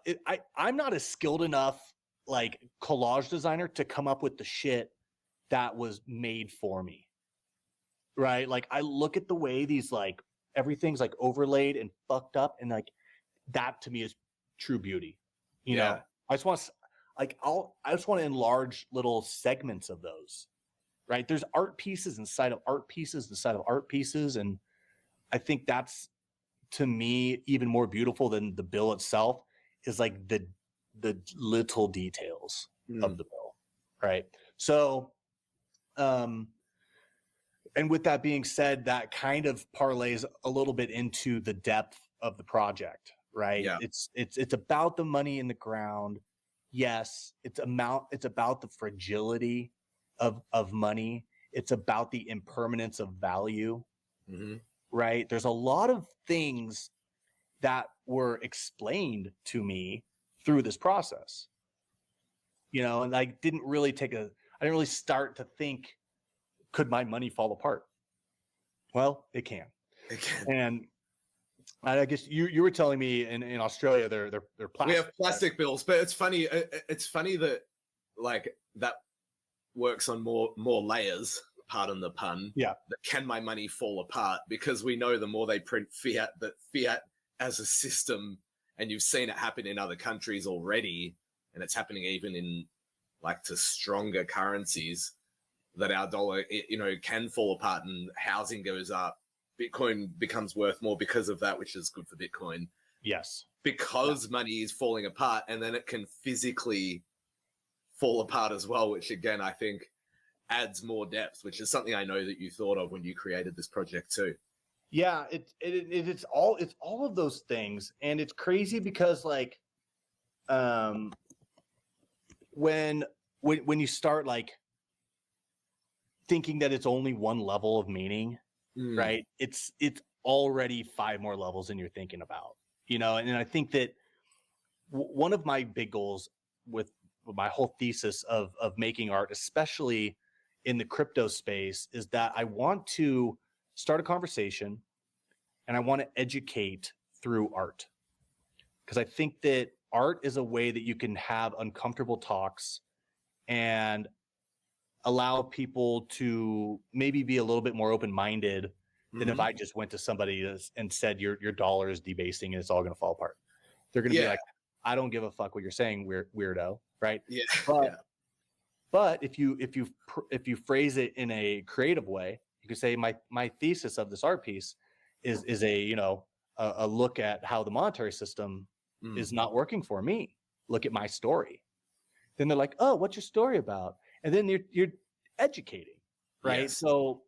I'm not a skilled enough like collage designer to come up with the shit that was made for me. Right? Like I look at the way these like everything's like overlaid and fucked up, and like that to me is true beauty. You know, I just want to enlarge little segments of those. Right? There's art pieces inside of art pieces inside of art pieces, and I think that's to me even more beautiful than the bill itself is like the little details of the bill. Right? So and with that being said, that kind of parlays a little bit into the depth of the project, right? Yeah. It's about the money in the ground. Yes, it's about the fragility of money. It's about the impermanence of value, right? There's a lot of things that were explained to me through this process, you know, and I didn't really start to think, could my money fall apart? Well, it can. It can. And I guess you were telling me in Australia they're plastic. We have plastic bills, but it's funny. It's funny that like that works on more layers. Pardon the pun. Yeah. That can my money fall apart? Because we know the more they print fiat, that fiat as a system, and you've seen it happen in other countries already, and it's happening even in like to stronger currencies, that our dollar, can fall apart and housing goes up. Bitcoin becomes worth more because of that, which is good for Bitcoin. Yes. Because money is falling apart, and then it can physically fall apart as well, which again, I think adds more depth, which is something I know that you thought of when you created this project too. Yeah, it's all of those things. And it's crazy because like, when you start like thinking that it's only one level of meaning, right? It's already 5 more levels than you're thinking about, you know? And I think that one of my big goals with my whole thesis of making art, especially in the crypto space, is that I want to start a conversation and I want to educate through art. Because I think that art is a way that you can have uncomfortable talks and allow people to maybe be a little bit more open-minded than if I just went to somebody and said your dollar is debasing and it's all going to fall apart. They're going to be like, I don't give a fuck what you're saying, weirdo, right? Yeah. But if you phrase it in a creative way, you could say my thesis of this art piece is a a look at how the monetary system is not working for me. Look at my story. Then they're like, oh, what's your story about? And then you're educating, right? Yes. So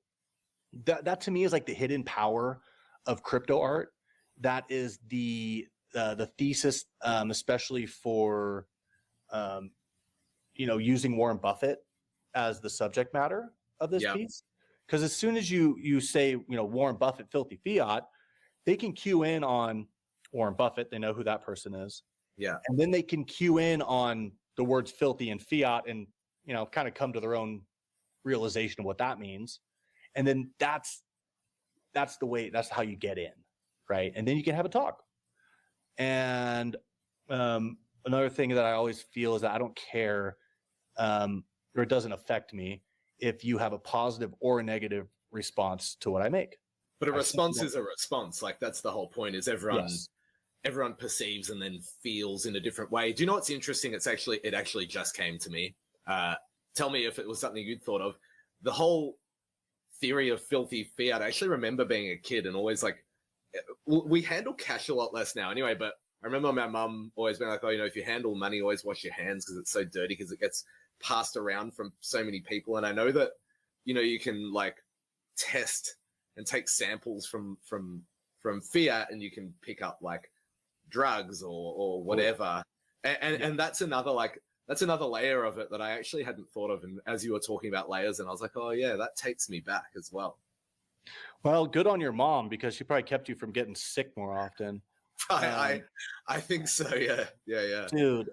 that to me is like the hidden power of crypto art. That is the thesis, especially for using Warren Buffett as the subject matter of this piece. Because as soon as you say Warren Buffett, Filthy Fiat, they can cue in on Warren Buffett. They know who that person is. Yeah. And then they can cue in on the words filthy and fiat and kind of come to their own realization of what that means. And then that's how you get in, right? And then you can have a talk. And another thing that I always feel is that I don't care, or it doesn't affect me if you have a positive or a negative response to what I make. But a response is a response. Like that's the whole point. Is everyone perceives and then feels in a different way. Do you know what's interesting? It actually just came to me. Tell me if it was something you'd thought of. The whole theory of filthy fiat. I actually remember being a kid and always like, we handle cash a lot less now anyway, but I remember my mum always being like, oh, if you handle money, always wash your hands because it's so dirty because it gets passed around from so many people. And I know that, you can like test and take samples from fiat and you can pick up like drugs or whatever. And that's another layer of it that I actually hadn't thought of. And as you were talking about layers, and I was like, oh yeah, that takes me back as well. Well, good on your mom because she probably kept you from getting sick more often. I think so. Yeah. Dude.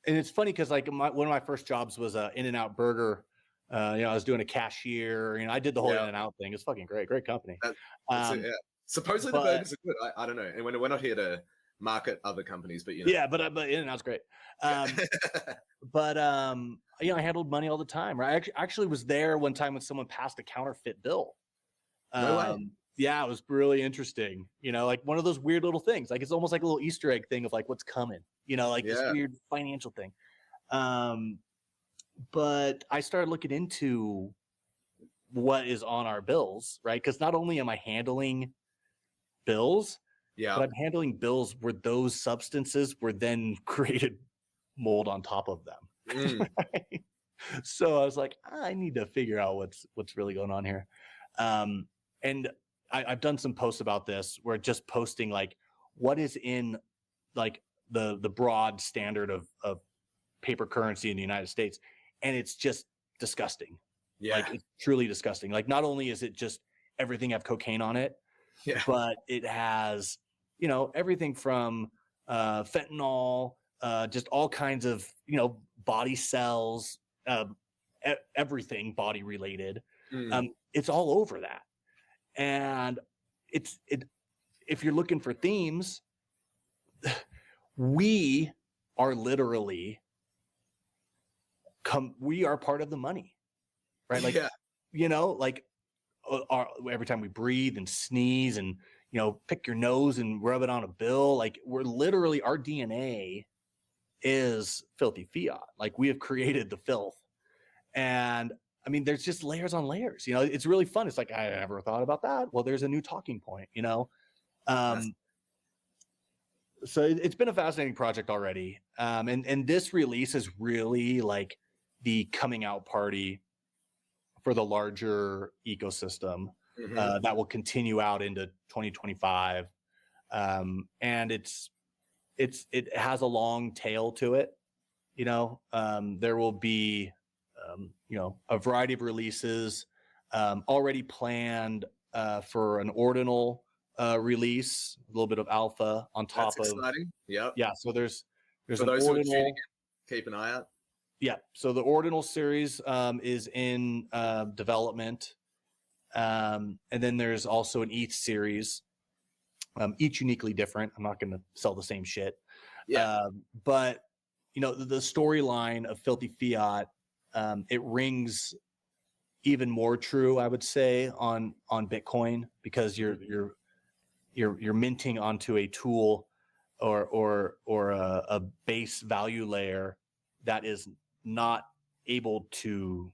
And it's funny because like one of my first jobs was a In-N-Out Burger. I was doing a cashier. I did the whole In-N-Out thing. It's fucking great company. That's it, yeah. Supposedly the burgers are good. I don't know. And we're not here to market other companies, but Yeah, but In-N-Out's great. But I handled money all the time. Right? I actually was there one time when someone passed a counterfeit bill. No way. Yeah, it was really interesting. Like one of those weird little things. Like it's almost like a little Easter egg thing of like what's coming. This weird financial thing. But I started looking into what is on our bills, right? Because not only am I handling bills, but I'm handling bills where those substances were then created mold on top of them. Right? So I was like, I need to figure out what's really going on here. And I've done some posts about this where just posting like what is in like the broad standard of paper currency in the United States. And it's just disgusting. Yeah. Like it's truly disgusting. Like not only is it just everything have cocaine on it, but it has, everything from fentanyl, just all kinds of, body cells, everything body related. It's all over that. And if you're looking for themes, we are literally we are part of the money, right? Like, every time we breathe and sneeze and, pick your nose and rub it on a bill, like we're literally, our DNA is filthy fiat. Like we have created the filth. And I mean, there's just layers on layers, it's really fun. It's like, I never thought about that. Well, there's a new talking point, so it's been a fascinating project already. And this release is really like the coming out party for the larger ecosystem that will continue out into 2025. And it has a long tail to it. There will be, a variety of releases already planned for an ordinal release, a little bit of alpha on top of. Exciting. Yep. Yeah. So there's for an those ordinal. Who are tuning in, keep an eye out. Yeah. So the ordinal series is in development. And then there's also an ETH series, each uniquely different. I'm not going to sell the same shit. Yeah. But the storyline of Filthy Fiat, it rings even more true, I would say, on Bitcoin, because you're minting onto a tool or a base value layer that is not able to,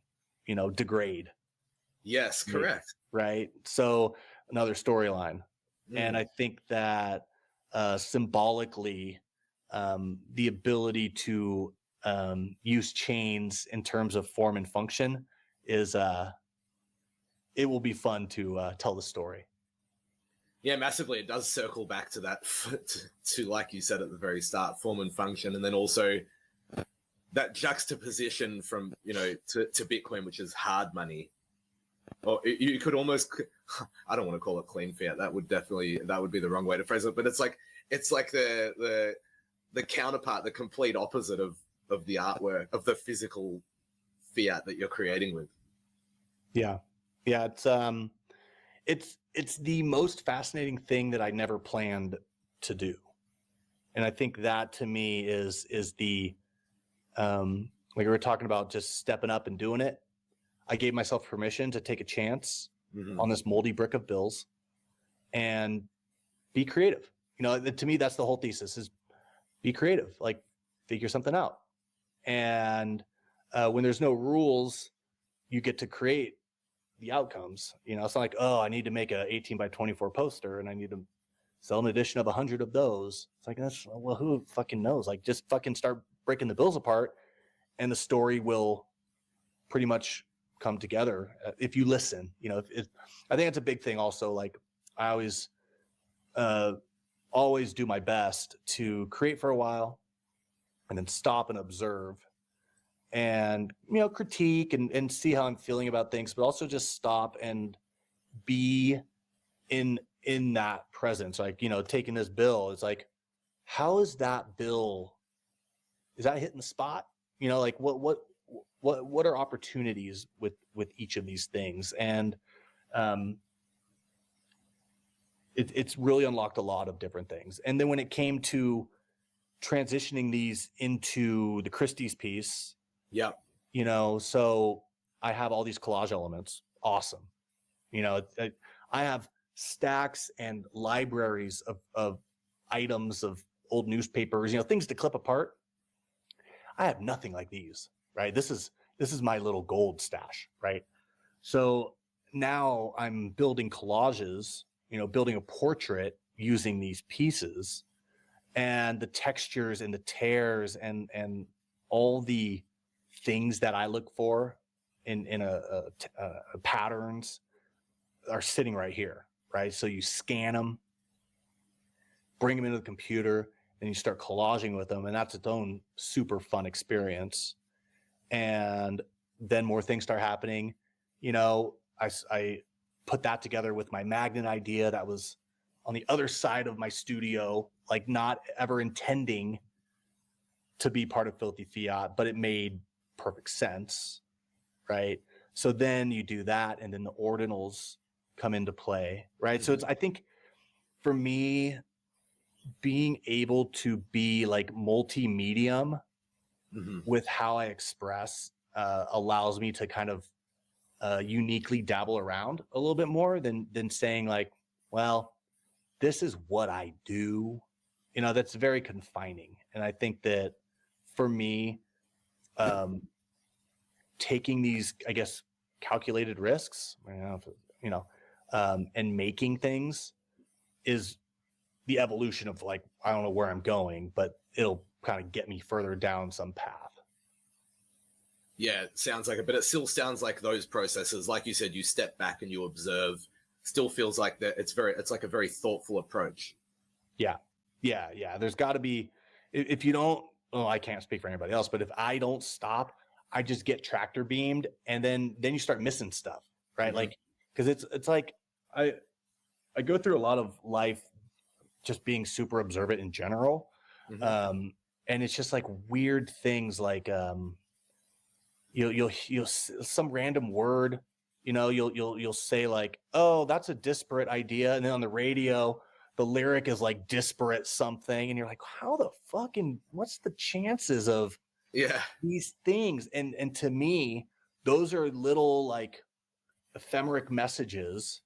degrade. Yes, correct. Right. So another storyline. And I think that symbolically, the ability to use chains in terms of form and function is it will be fun to tell the story. Yeah, massively. It does circle back to that, to like you said at the very start, form and function, and then also that juxtaposition from to Bitcoin, which is hard money. Or you could almost, I don't want to call it clean fiat. That would be the wrong way to phrase it. But it's like the counterpart, the complete opposite of the artwork, of the physical fiat that you're creating with. Yeah. It's the most fascinating thing that I never planned to do. And I think that to me is the, like we were talking about, just stepping up and doing it. I gave myself permission to take a chance Mhm. on this moldy brick of bills and be creative. You know, to me, that's the whole thesis is be creative, like figure something out. And when there's no rules, you get to create the outcomes. You know, it's not like, oh, I need to make a 18 by 24 poster and I need to sell an edition of 100 of those. It's like, that's, well, who fucking knows? Like, just fucking start breaking the bills apart and the story will pretty much come together if you listen. You know, I think it's a big thing also. Like, I always do my best to create for a while and then stop and observe and, you know, critique and see how I'm feeling about things, but also just stop and be in that presence. Like, you know, taking this bill, it's like, how is that bill, is that hitting the spot? You know, like what are opportunities with each of these things? And it's really unlocked a lot of different things. And then when it came to transitioning these into the Christie's piece, Yeah. you know, so I have all these collage elements. Awesome. You know, I have stacks and libraries of items of old newspapers, you know, things to clip apart. I have nothing like these, right? This is my little gold stash, right? So now I'm building collages, you know, building a portrait using these pieces and the textures and the tears and all the things that I look for in a patterns are sitting right here, right? So you scan them, bring them into the computer, and you start collaging with them, and that's its own super fun experience. And then more things start happening. You know, I put that together with my magnet idea that was on the other side of my studio, like not ever intending to be part of Filthy Fiat, but it made perfect sense, right? So then you do that, and then the ordinals come into play, right? So it's, I think for me, being able to be like multi-medium with how I express allows me to kind of uniquely dabble around a little bit more than saying like, well, this is what I do. You know, that's very confining. And I think that for me, taking these, I guess, calculated risks, you know, and making things is the evolution of like, I don't know where I'm going, but it'll kind of get me further down some path. Yeah, it sounds like it, but it still sounds like those processes, like you said, you step back and you observe, still feels like that it's like a very thoughtful approach. Yeah. There's got to be, if you don't, well, I can't speak for anybody else, but if I don't stop, I just get tractor beamed, and then you start missing stuff, right? Like, because it's like I go through a lot of life just being super observant in general, and it's just like weird things like you'll some random word, you know, you'll say like, oh, that's a disparate idea, and then on the radio the lyric is like disparate something, and you're like, how the fucking, what's the chances of these things? And to me, those are little like ephemeric messages,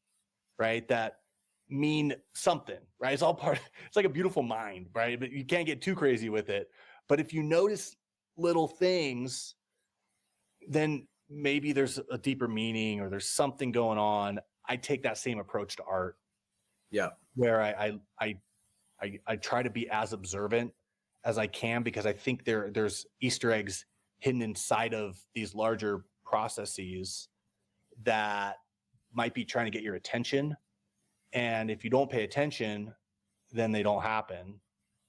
right, that mean something, right? It's all part, it's like a beautiful mind, right? But you can't get too crazy with it. But if you notice little things, then maybe there's a deeper meaning or there's something going on. I take that same approach to art. Yeah. Where I try to be as observant as I can, because I think there's Easter eggs hidden inside of these larger processes that might be trying to get your attention. And if you don't pay attention, then they don't happen.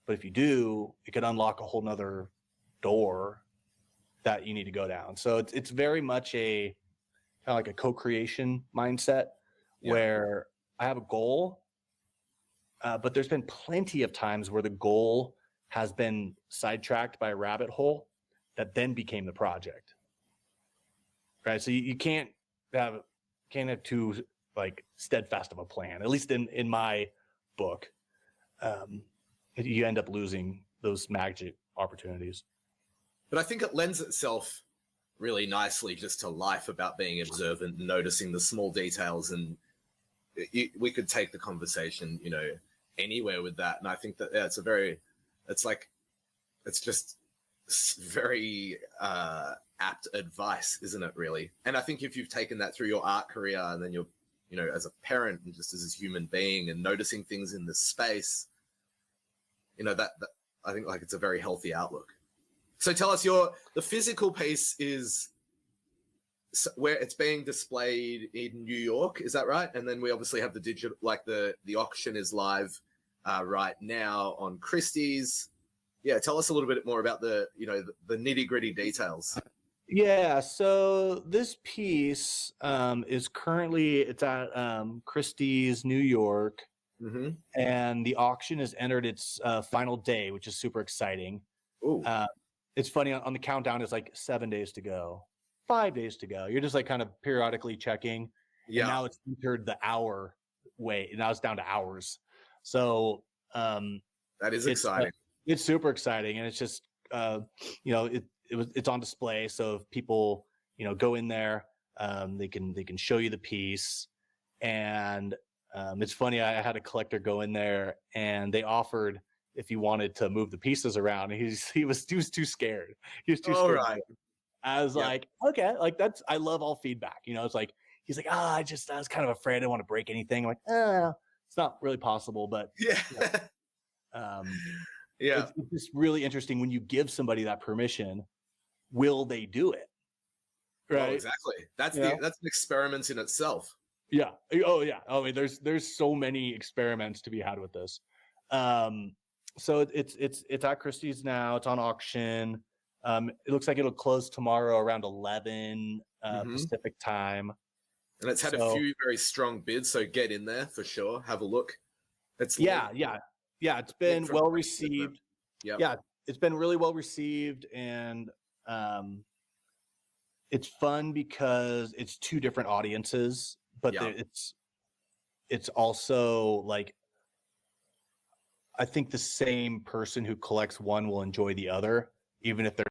But if you do, it could unlock a whole nother door that you need to go down. So it's very much a kind of like a co-creation mindset where I have a goal, but there's been plenty of times where the goal has been sidetracked by a rabbit hole that then became the project. Right. So you can't have too like steadfast of a plan, at least in my book. You end up losing those magic opportunities. But I think it lends itself really nicely just to life about being observant and noticing the small details. And we could take the conversation, anywhere with that. And I think that it's just very apt advice, isn't it, really? And I think if you've taken that through your art career, and then you're, as a parent and just as a human being and noticing things in this space, that I think like it's a very healthy outlook. So tell us, the physical piece is where it's being displayed in New York, is that right? And then we obviously have the digital, like the auction is live right now on Christie's. Yeah, tell us a little bit more about the nitty gritty details. Yeah, so this piece is currently, it's at Christie's, New York, and the auction has entered its final day, which is super exciting. It's funny, on the countdown, it's like 7 days to go, 5 days to go. You're just like kind of periodically checking. Yeah. And now it's entered the hour way. Now it's down to hours. So that is exciting. It's super exciting, and it's just it's on display. So if people go in there, they can show you the piece. And it's funny, I had a collector go in there, and they offered if he wanted to move the pieces around. And he was too scared. He was too scared. Right. I was like, okay, like I love all feedback. It's like he's like, I was kind of afraid I didn't want to break anything. I'm like, it's not really possible, but it's just really interesting when you give somebody that permission. Will they do it? Right. Oh, exactly. That's that's an experiment in itself. Yeah. Oh yeah. I mean, there's so many experiments to be had with this. So it's at Christie's now. It's on auction. It looks like it'll close tomorrow around 11 Pacific time. And it's had a few very strong bids, so get in there for sure. Have a look. It's it's been well received. Yeah, it's been really well received, and it's fun because it's two different audiences, but it's also like, I think the same person who collects one will enjoy the other, even if they're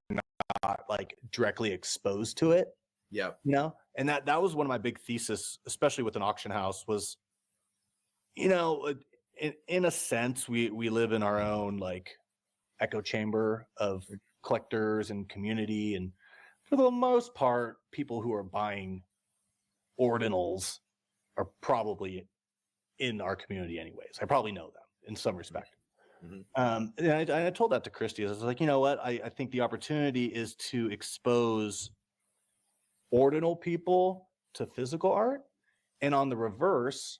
not like directly exposed to it. Yeah. And that was one of my big thesis, especially with an auction house, was, in a sense, we live in our own like echo chamber of collectors and community. And for the most part, people who are buying ordinals are probably in our community anyways. I probably know them in some respect. And I told that to Christy. I was like, you know what? I think the opportunity is to expose ordinal people to physical art, and on the reverse,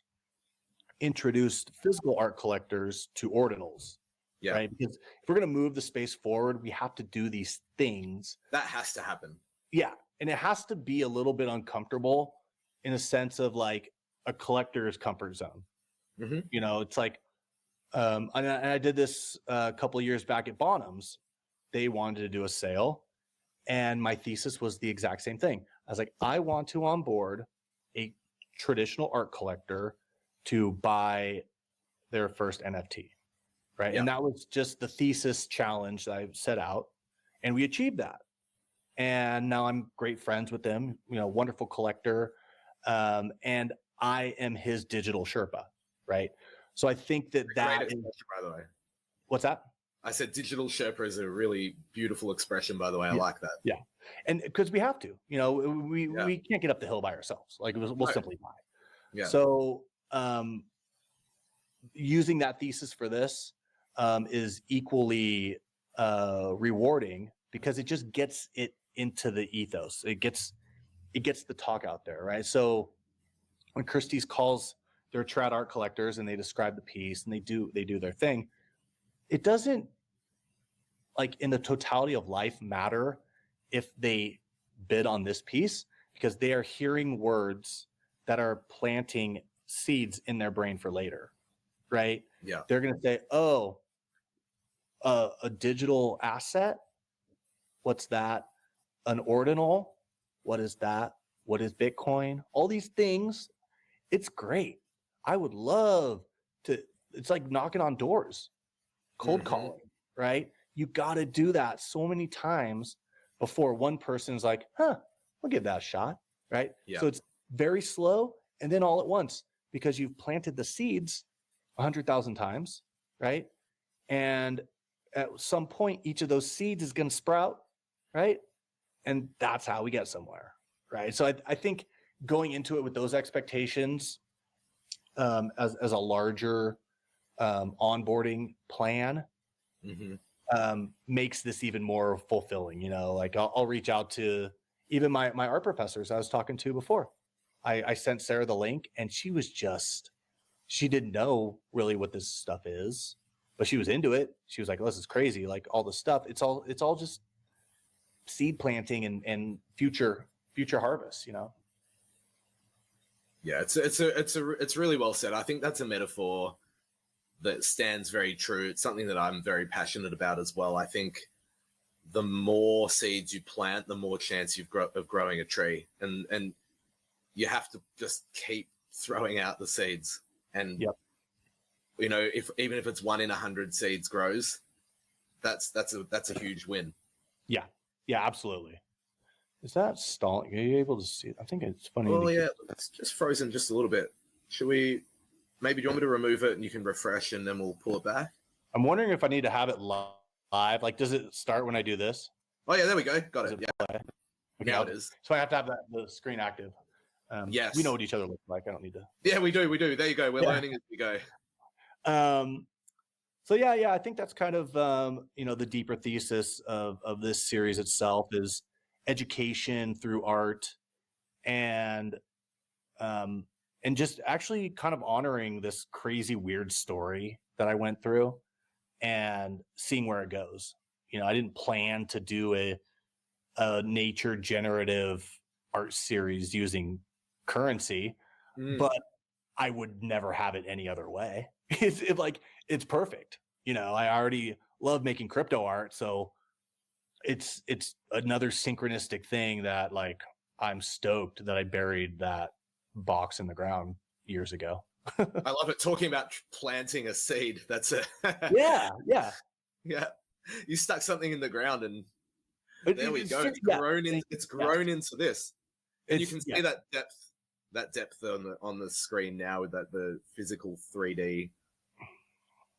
introduce physical art collectors to ordinals. Yeah. Right. Because if we're going to move the space forward, we have to do these things. That has to happen. Yeah. And it has to be a little bit uncomfortable in a sense of like a collector's comfort zone. It's like, and I did this a couple of years back at Bonham's. They wanted to do a sale, and my thesis was the exact same thing. I was like, I want to onboard a traditional art collector to buy their first NFT. Right. Yeah. And that was just the thesis challenge that I set out, and we achieved that. And now I'm great friends with him, wonderful collector. And I am his digital Sherpa. Right. So I think that is, by the way. What's that? I said digital Sherpa is a really beautiful expression, by the way. I like that. Yeah. And because we have to, we can't get up the hill by ourselves. Like we'll simply buy. Yeah. So using that thesis for this is equally rewarding, because it just gets it into the ethos. It gets the talk out there, right? So when Christie's calls their trad art collectors and they describe the piece and they do their thing, it doesn't, like in the totality of life, matter if they bid on this piece, because they are hearing words that are planting seeds in their brain for later, right? Yeah. They're going to say, oh, a digital asset? What's that? An ordinal? What is that? What is Bitcoin? All these things. It's great. I would love to. It's like knocking on doors, cold calling, right? You got to do that so many times before one person's like, huh, we'll give that a shot, right? Yeah. So it's very slow, and then all at once, because you've planted the seeds 100,000 times, right? And at some point, each of those seeds is going to sprout, right? And that's how we get somewhere, right? So I think going into it with those expectations, as a larger onboarding plan, makes this even more fulfilling. You know, like I'll reach out to even my art professors I was talking to before. I sent Sarah the link, and she didn't know really what this stuff is, but she was into it. She was like, oh, this is crazy. Like all this stuff, it's all just seed planting and future harvests, you know? Yeah, it's really well said. I think that's a metaphor that stands very true. It's something that I'm very passionate about as well. I think the more seeds you plant, the more chance you've of growing a tree, and you have to just keep throwing out the seeds. And you know, even if it's 1 in 100 seeds grows, that's a huge win. Yeah, absolutely. Is that stalling? Are you able to see it? I think it's funny. Oh yeah, it's just frozen just a little bit. Should we? Maybe do you want me to remove it and you can refresh and then we'll pull it back? I'm wondering if I need to have it live. Like, does it start when I do this? Oh yeah, there we go. Got it. Yeah. Okay, Now it is. So I have to have the screen active. Yes. We know what each other looks like. I don't need to. Yeah, we do. There you go. We're learning as we go. So yeah, I think that's kind of you know, the deeper thesis of this series itself is education through art, and just actually kind of honoring this crazy weird story that I went through and seeing where it goes. You know, I didn't plan to do a nature generative art series using currency, but I would never have it any other way. It's perfect. You know, I already love making crypto art, so it's another synchronistic thing that, like, I'm stoked that I buried that box in the ground years ago. I love it. Talking about planting a seed. That's it. Yeah. You stuck something in the ground, and there we go. It's grown into this. And you can see that depth on the screen now with the physical 3D.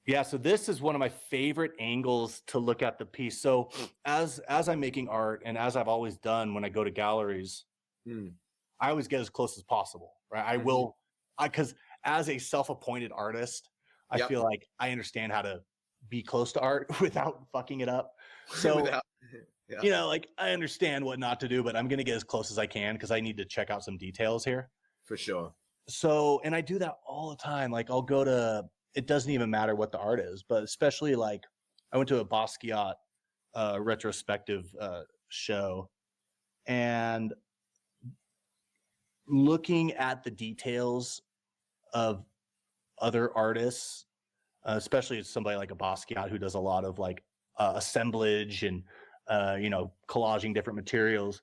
Yeah, so this is one of my favorite angles to look at the piece. So as I'm making art, and as I've always done when I go to galleries, I always get as close as possible, right? I will, because as a self-appointed artist, I feel like I understand how to be close to art without fucking it up. So, you know, like, I understand what not to do, but I'm going to get as close as I can because I need to check out some details here. For sure. So, and I do that all the time. Like, I'll go to, it doesn't even matter what the art is, but especially, like, I went to a Basquiat retrospective show, and looking at the details of other artists, especially somebody like a Basquiat who does a lot of, like, assemblage and you know, collaging different materials.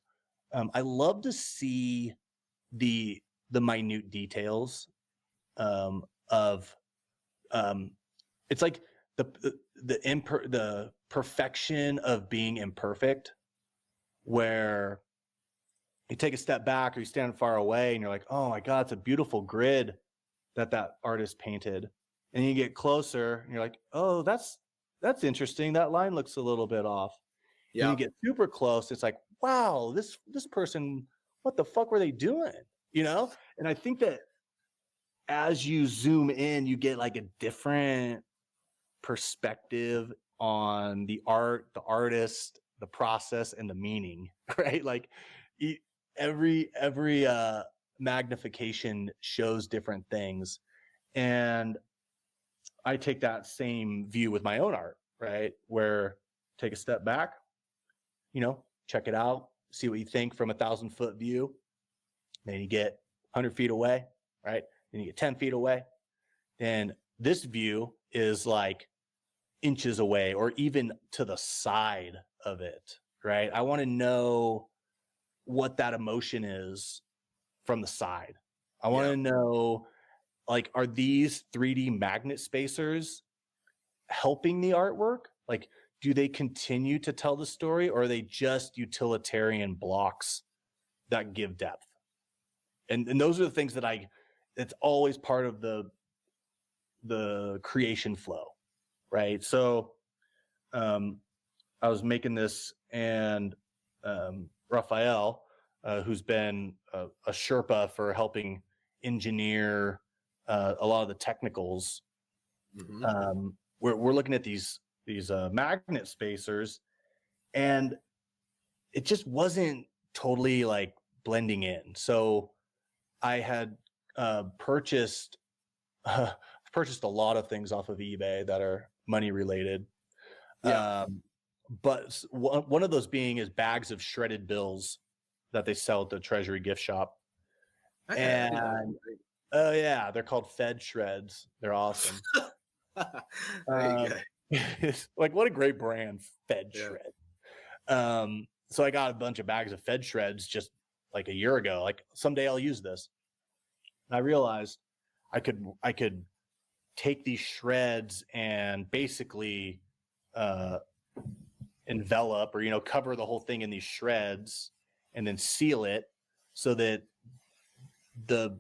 I love to see the minute details of it's like the perfection of being imperfect, where you take a step back or you stand far away and you're like, oh my God, it's a beautiful grid that artist painted. And you get closer and you're like, oh, that's interesting. That line looks a little bit off. Yeah. And you get super close. It's like, wow, this person, what the fuck were they doing? You know? And I think that as you zoom in, you get like a different perspective on the art, the artist, the process, and the meaning, right? Like every magnification shows different things. And I take that same view with my own art, right? Where take a step back, you know, check it out, see what you think from 1,000-foot view. Then you get 100 feet away, right? Then you get 10 feet away. Then this view is like inches away or even to the side of it, right? I want to know what that emotion is from the side. I want to know, like, are these 3D magnet spacers helping the artwork? Like, do they continue to tell the story, or are they just utilitarian blocks that give depth? And those are the things that it's always part of the creation flow, right? So I was making this, and Raphael, who's been a Sherpa for helping engineer a lot of the technicals, we're looking at these magnet spacers, and it just wasn't totally like blending in. So I had purchased a lot of things off of eBay that are money related. Yeah. But one of those being is bags of shredded bills that they sell at the Treasury gift shop. Okay. And oh yeah, they're called Fed shreds. They're awesome. There you go. It's like, what a great brand, Fed shred. So I got a bunch of bags of Fed shreds just like a year ago. Like, someday I'll use this. And I realized I could take these shreds and basically envelop, or cover the whole thing in these shreds, and then seal it so that the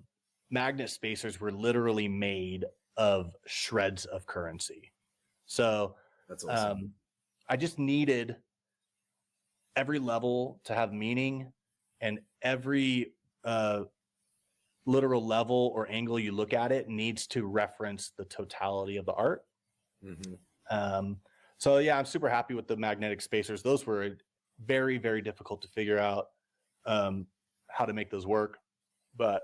magnet spacers were literally made of shreds of currency. So that's awesome. I just needed every level to have meaning, and every literal level or angle you look at it needs to reference the totality of the art. So yeah, I'm super happy with the magnetic spacers. Those were very, very difficult to figure out how to make those work, but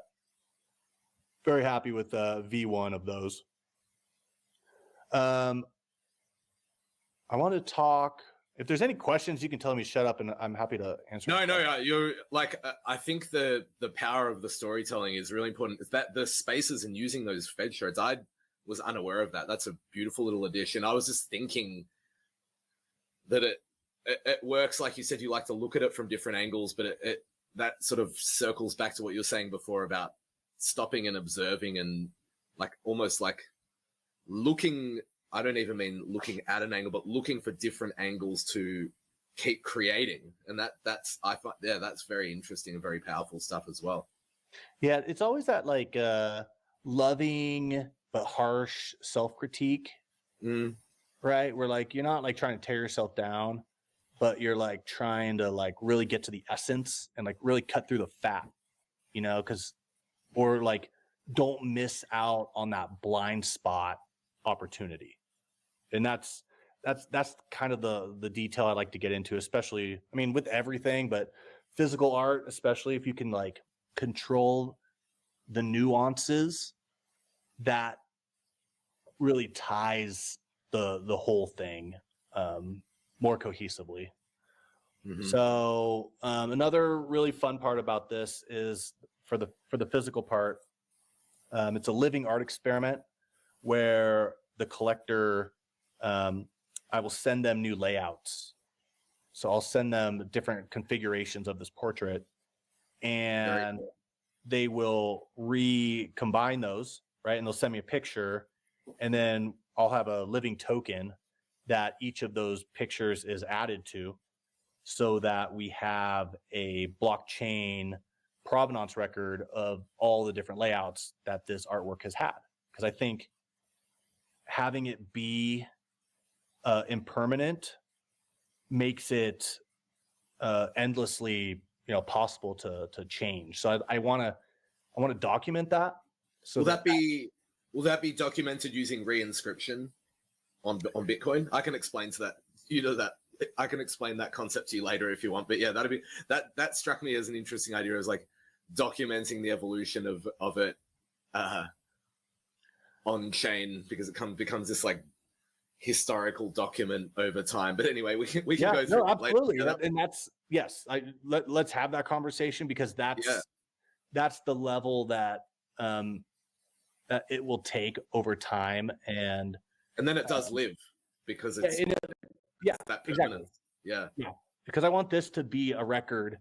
very happy with V1 of those. I want to talk. If there's any questions, you can tell me to shut up, and I'm happy to answer. No, you're like, I think the power of the storytelling is really important. Is that the spaces and using those Fed shreds? I was unaware of that. That's a beautiful little addition. I was just thinking that it works, like you said, you like to look at it from different angles, but it that sort of circles back to what you were saying before about stopping and observing, and like almost like looking. I don't even mean looking at an angle, but looking for different angles to keep creating. And that's I find, yeah, that's very interesting and very powerful stuff as well. Yeah, it's always that like loving but harsh self-critique, right? Where like you're not like trying to tear yourself down, but you're like trying to like really get to the essence and like really cut through the fat, or like don't miss out on that blind spot opportunity. And that's kind of the detail I like to get into, especially, I mean, with everything, but physical art, especially if you can like control the nuances, that really ties the whole thing more cohesively. So another really fun part about this is for the physical part, it's a living art experiment where the collector, I will send them new layouts. So I'll send them different configurations of this portrait, and they will recombine those, right? And they'll send me a picture, and then I'll have a living token that each of those pictures is added to, so that we have a blockchain provenance record of all the different layouts that this artwork has had. Because I think having it be impermanent makes it endlessly, possible to change. So I want to document that. So will that be documented using reinscription on Bitcoin? I can explain to that. I can explain that concept to you later if you want. But yeah, that struck me as an interesting idea, as like documenting the evolution of it on chain, because it becomes this like historical document over time. But anyway, we can go through it absolutely later. And that's, yes, let's have that conversation, because that's the level that that it will take over time, and then it does live, because it's that permanence. Yeah, because I want this to be a record,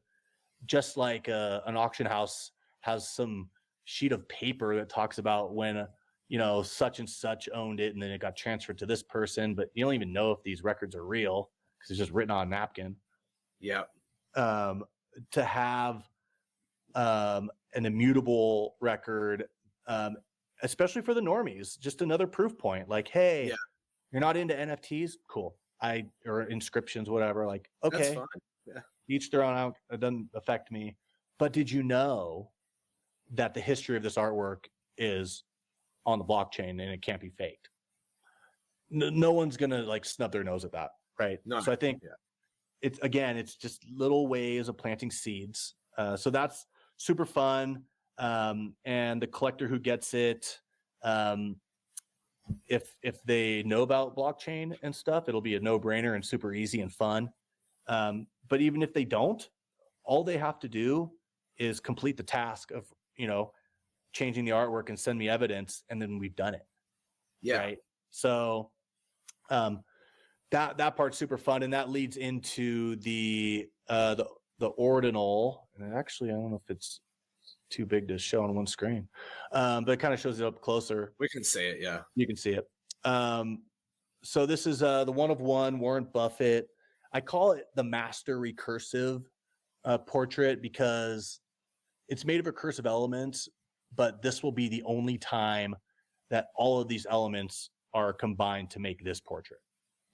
just like an auction house has some sheet of paper that talks about when such and such owned it and then it got transferred to this person, but you don't even know if these records are real because it's just written on a napkin. Yeah. To have an immutable record, especially for the normies, just another proof point. Like, hey, you're not into NFTs? Cool. Or inscriptions, whatever. Like, okay, that's fine. Yeah. Each their own. It doesn't affect me. But did you know that the history of this artwork is on the blockchain and it can't be faked? No one's gonna like snub their nose at that, right? No. So I think it's just little ways of planting seeds. So that's super fun. And the collector who gets it, if they know about blockchain and stuff, it'll be a no-brainer and super easy and fun. But even if they don't, all they have to do is complete the task of, changing the artwork and send me evidence, and then we've done it. Yeah. Right. So that part's super fun, and that leads into the ordinal. And actually, I don't know if it's too big to show on one screen, but it kind of shows it up closer. We can see it. Yeah, you can see it. So this is the one of one Warren Buffett. I call it the master recursive portrait because it's made of recursive elements, but this will be the only time that all of these elements are combined to make this portrait.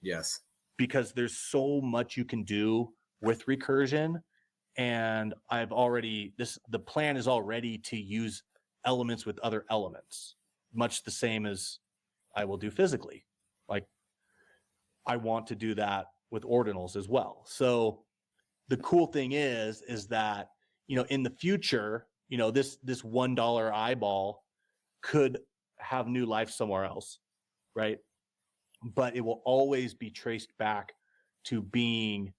Yes. Because there's so much you can do with recursion. And the plan is already to use elements with other elements, much the same as I will do physically. Like I want to do that with ordinals as well. So the cool thing is that, in the future, this $1 eyeball could have new life somewhere else, right? But it will always be traced back to being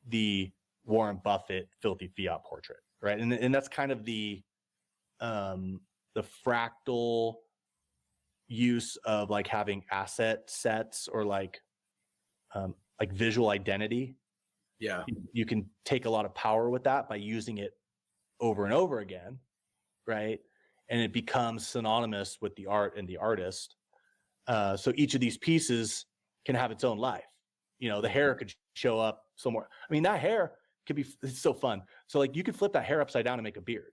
the Warren Buffett Filthy Fiat portrait, right? And that's kind of the fractal use of like having asset sets or like visual identity. Yeah. You can take a lot of power with that by using it over and over again, right? And it becomes synonymous with the art and the artist. So each of these pieces can have its own life. The hair could show up somewhere. I mean, that hair it's so fun. So like you could flip that hair upside down and make a beard.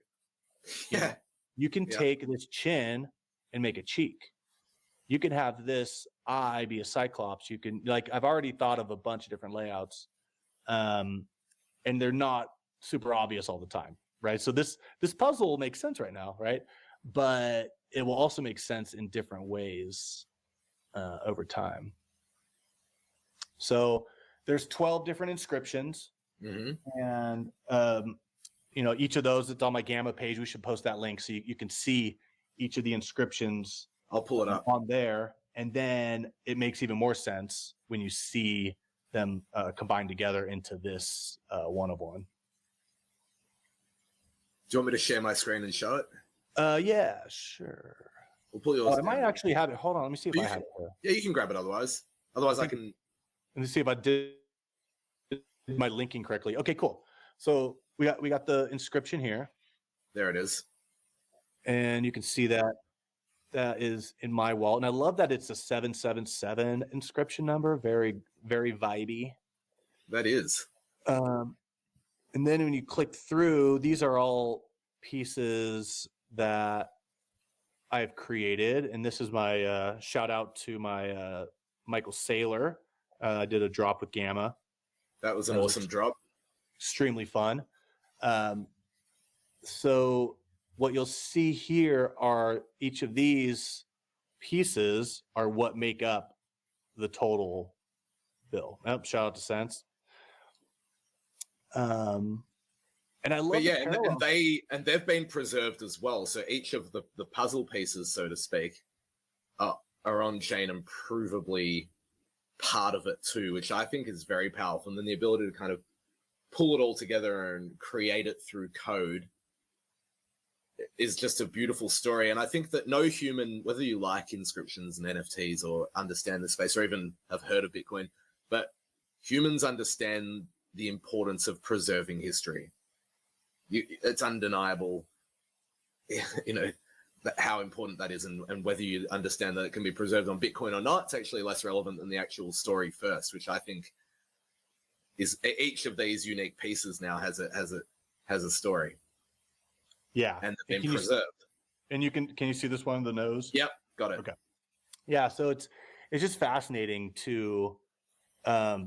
Yeah. You can take this chin and make a cheek. You can have this eye be a cyclops. You can I've already thought of a bunch of different layouts. And they're not super obvious all the time, right? So this puzzle will make sense right now, right? But it will also make sense in different ways over time. So there's 12 different inscriptions. Mm-hmm. And each of those, it's on my Gamma page. We should post that link so you can see each of the inscriptions. I'll pull it up on there, and then it makes even more sense when you see them combined together into this one of one. Do you want me to share my screen and show it? Yeah, sure. We'll pull yours. I might actually have it. Hold on, let me see if I have it. Yeah, you can grab it. Otherwise, I can. Let me see if I did my linking correctly. Okay, cool. So we got the inscription here. There it is. And you can see that is in my wallet. And I love that it's a 777 inscription number. Very, very vibey. That is. And then when you click through, these are all pieces that I've created. And this is my shout out to my Michael Saylor. I did a drop with Gamma. That was an awesome drop. Extremely fun. So what you'll see here are each of these pieces are what make up the total bill. Shout out to Sense. And I love and they've been preserved as well. So each of the puzzle pieces, so to speak, are on chain and provably part of it too, which I think is very powerful. And then the ability to kind of pull it all together and create it through code is just a beautiful story. And I think that no human, whether you like inscriptions and NFTs or understand the space or even have heard of Bitcoin, but humans understand the importance of preserving history. It's undeniable. how important that is, and whether you understand that it can be preserved on Bitcoin or not. It's actually less relevant than the actual story first, which I think is each of these unique pieces now has a story. Yeah, And they've been preserved. And can you see this one, the nose? Yep, got it. Okay. Yeah, so it's just fascinating to as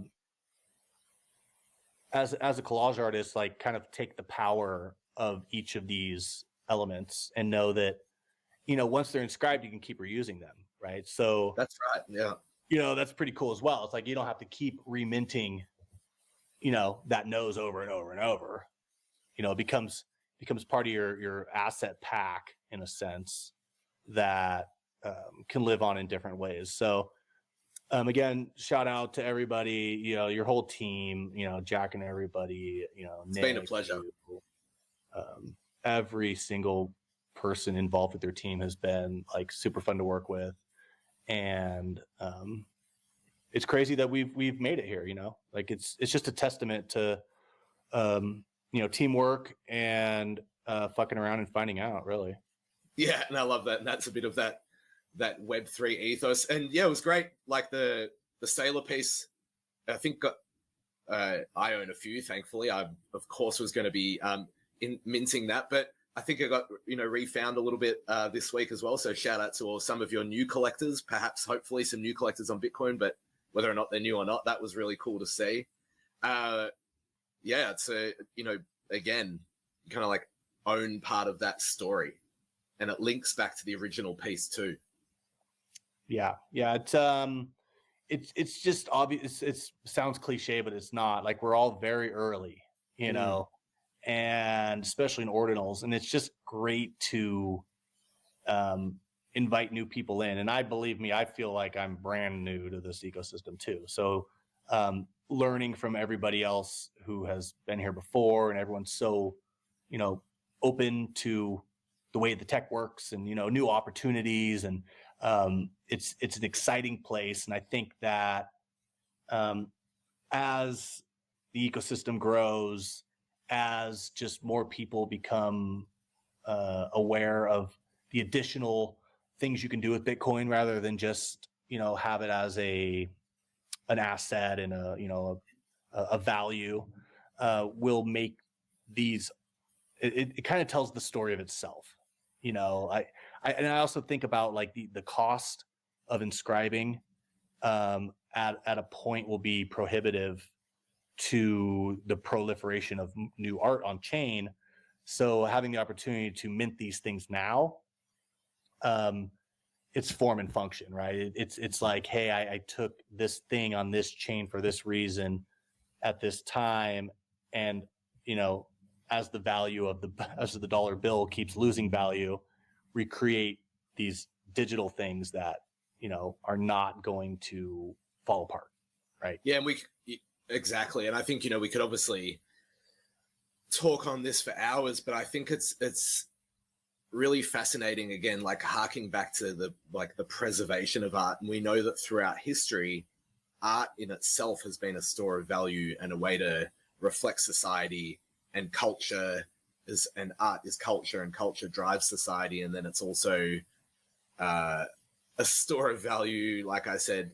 a collage artist, like kind of take the power of each of these elements and know that, once they're inscribed, you can keep reusing them, right? So That's right. Yeah. That's pretty cool as well. It's like you don't have to keep reminting, that nose over and over and over. It becomes part of your asset pack in a sense that can live on in different ways. So again, shout out to everybody, your whole team, Jack and everybody, It's Nick, been a pleasure. Every single person involved with their team has been like super fun to work with. And it's crazy that we've made it here, like it's just a testament to, teamwork and fucking around and finding out, really. Yeah, and I love that. And that's a bit of that Web3 ethos. And yeah, it was great. Like the Sailor piece, I think I own a few, thankfully. I, of course, was going to be minting that, but I think I got, refound a little bit this week as well. So shout out to some of your new collectors, perhaps, hopefully some new collectors on Bitcoin, but whether or not they're new or not, that was really cool to see. Yeah, it's again, you kind of like own part of that story, and it links back to the original piece too. Yeah. It's just obvious. It sounds cliche, but it's not. Like we're all very early, and especially in ordinals, and it's just great to invite new people in. And believe me, I feel like I'm brand new to this ecosystem too. So learning from everybody else who has been here before, and everyone's so open to the way the tech works and new opportunities, and it's an exciting place. And I think that as the ecosystem grows, as just more people become aware of the additional things you can do with Bitcoin, rather than just have it as an asset and a value, will make these. It kind of tells the story of itself. I also think about like the cost of inscribing at a point will be prohibitive to the proliferation of new art on chain. So having the opportunity to mint these things now, it's form and function, right? It's like, hey, I took this thing on this chain for this reason at this time, and as the value of the dollar bill keeps losing value, recreate these digital things that are not going to fall apart, right? Yeah, and exactly. And I think we could obviously talk on this for hours, but I think it's really fascinating, again, like harking back to the preservation of art. And we know that throughout history, art in itself has been a store of value and a way to reflect society and culture. And art is culture, and culture drives society. And then it's also a store of value, like I said,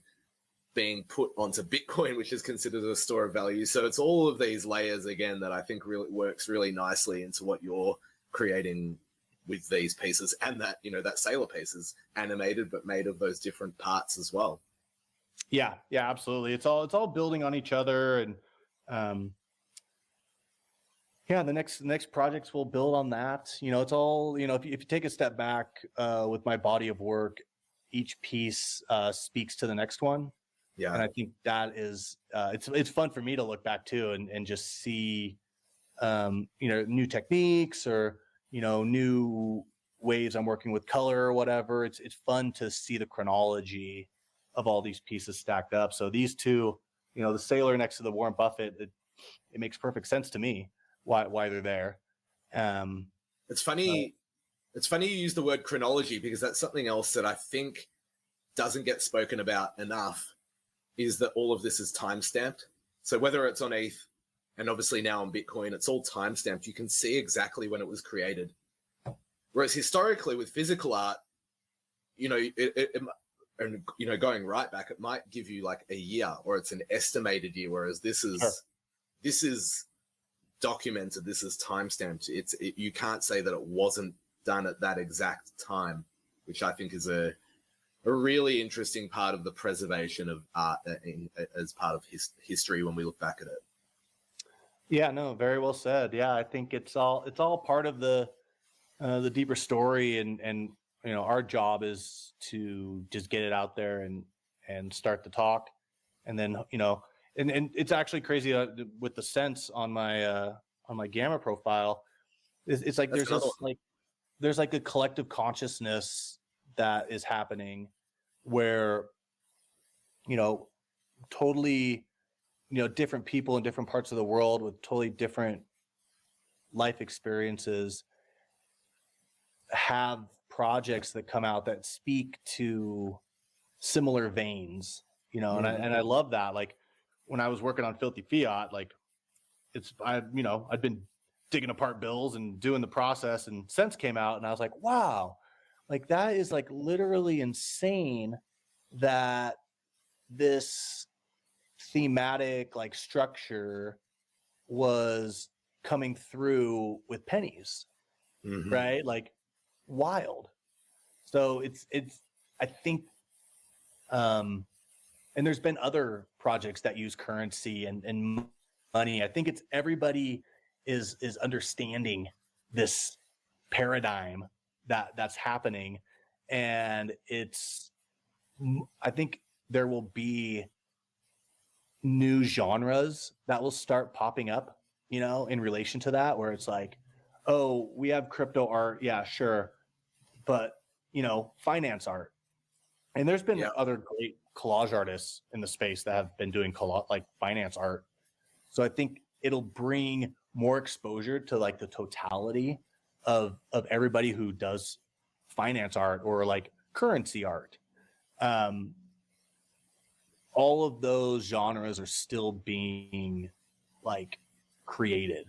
being put onto Bitcoin, which is considered a store of value. So it's all of these layers, again, that I think really works really nicely into what you're creating with these pieces. And that, that Sailor piece is animated, but made of those different parts as well. Yeah, absolutely. It's all building on each other. And the next projects will build on that. It's all, if you take a step back with my body of work, each piece speaks to the next one. Yeah. And I think that is, it's fun for me to look back too and just see, new techniques or, new ways I'm working with color or whatever. It's fun to see the chronology of all these pieces stacked up. So these two, the Sailor next to the Warren Buffett, it makes perfect sense to me why they're there. It's funny. It's funny you use the word chronology, because that's something else that I think doesn't get spoken about enough, is that all of this is time-stamped. So whether it's on ETH and obviously now on Bitcoin, it's all time-stamped. You can see exactly when it was created. Whereas historically with physical art, and going right back, it might give you like a year or it's an estimated year. Whereas this is documented. This is timestamped. You can't say that it wasn't done at that exact time, which I think is a really interesting part of the preservation of art as part of history when we look back at it. Yeah, no, very well said. Yeah, I think it's all part of the deeper story, and our job is to just get it out there and start the talk, and then and it's actually crazy with the sense on my Gamma profile. It's like there's like a collective consciousness that is happening where totally different people in different parts of the world with totally different life experiences have projects that come out that speak to similar veins, and I love that. Like when I was working on Filthy Fiat, like I'd been digging apart bills and doing the process, and Sense came out, and I was like, wow, like that is like literally insane that this thematic like structure was coming through with pennies, right? Like wild. So it's I think and there's been other projects that use currency and money. I think it's everybody is understanding this paradigm that's happening, and I think there will be new genres that will start popping up, in relation to that, where it's like, oh, we have crypto art, yeah, sure, but finance art. And there's been other great collage artists in the space that have been doing like finance art. So I think it'll bring more exposure to like the totality of everybody who does finance art or like currency art. All of those genres are still being like created.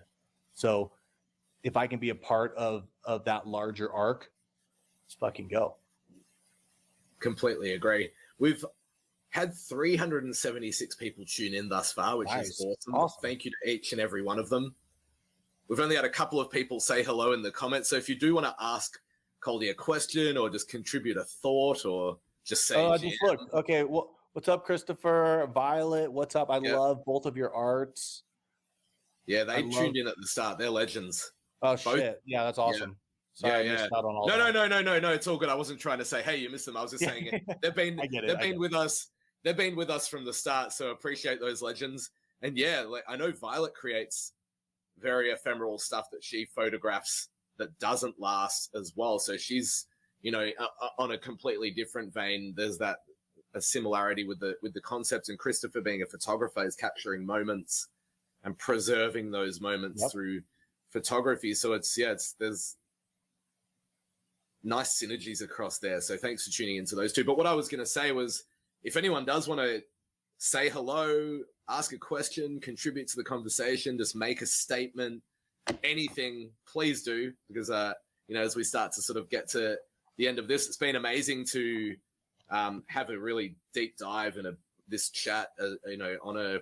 So if I can be a part of that larger arc, let's fucking go. Completely agree. We've had 376 people tune in thus far, which is awesome. Thank you to each and every one of them. We've only had a couple of people say hello in the comments. So if you do want to ask Coldie a question or just contribute a thought or just say, look, okay, well, what's up, Christopher? Violet, what's up? I love both of your arts. Yeah, they tuned in at the start. They're legends. Oh, shit. Yeah, that's awesome. Sorry, I missed out on all that. No. It's all good. I wasn't trying to say, hey, you missed them. I was just saying they've been with us. They've been with us from the start. So appreciate those legends. And yeah, like I know Violet creates very ephemeral stuff that she photographs that doesn't last as well. So she's, on a completely different vein. There's a similarity with the concepts, and Christopher being a photographer is capturing moments and preserving those moments through photography. So there's nice synergies across there. So thanks for tuning into those two. But what I was going to say was, if anyone does want to say hello, ask a question, contribute to the conversation, just make a statement, anything, please do. Because, as we start to sort of get to the end of this, it's been amazing to have a really deep dive in this chat, on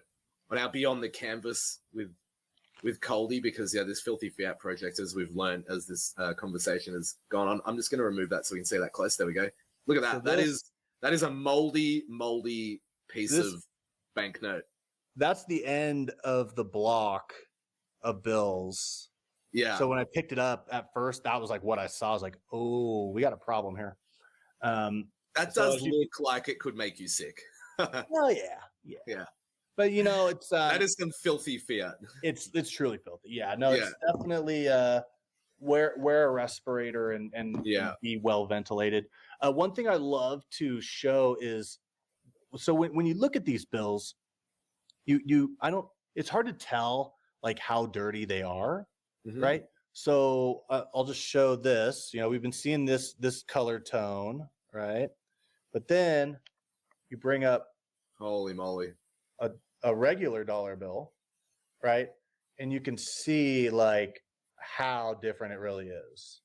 our Beyond the Canvas with Coldie, because this Filthy Fiat project, as we've learned as this conversation has gone on, I'm just going to remove that so we can see that close. There we go. Look at that. So that is a moldy piece of banknote. That's the end of the block of bills. Yeah. So when I picked it up at first, that was like what I saw. I was like, oh, we got a problem here. That does look like it could make you sick. Well, yeah. But it's that is some filthy fiat. It's truly filthy. Yeah, no, it's definitely wear a respirator and be well ventilated. One thing I love to show is, so when you look at these bills, it's hard to tell like how dirty they are, right? So I'll just show this. We've been seeing this color tone, right? But then you bring up, holy moly, a regular dollar bill, right? And you can see like how different it really is.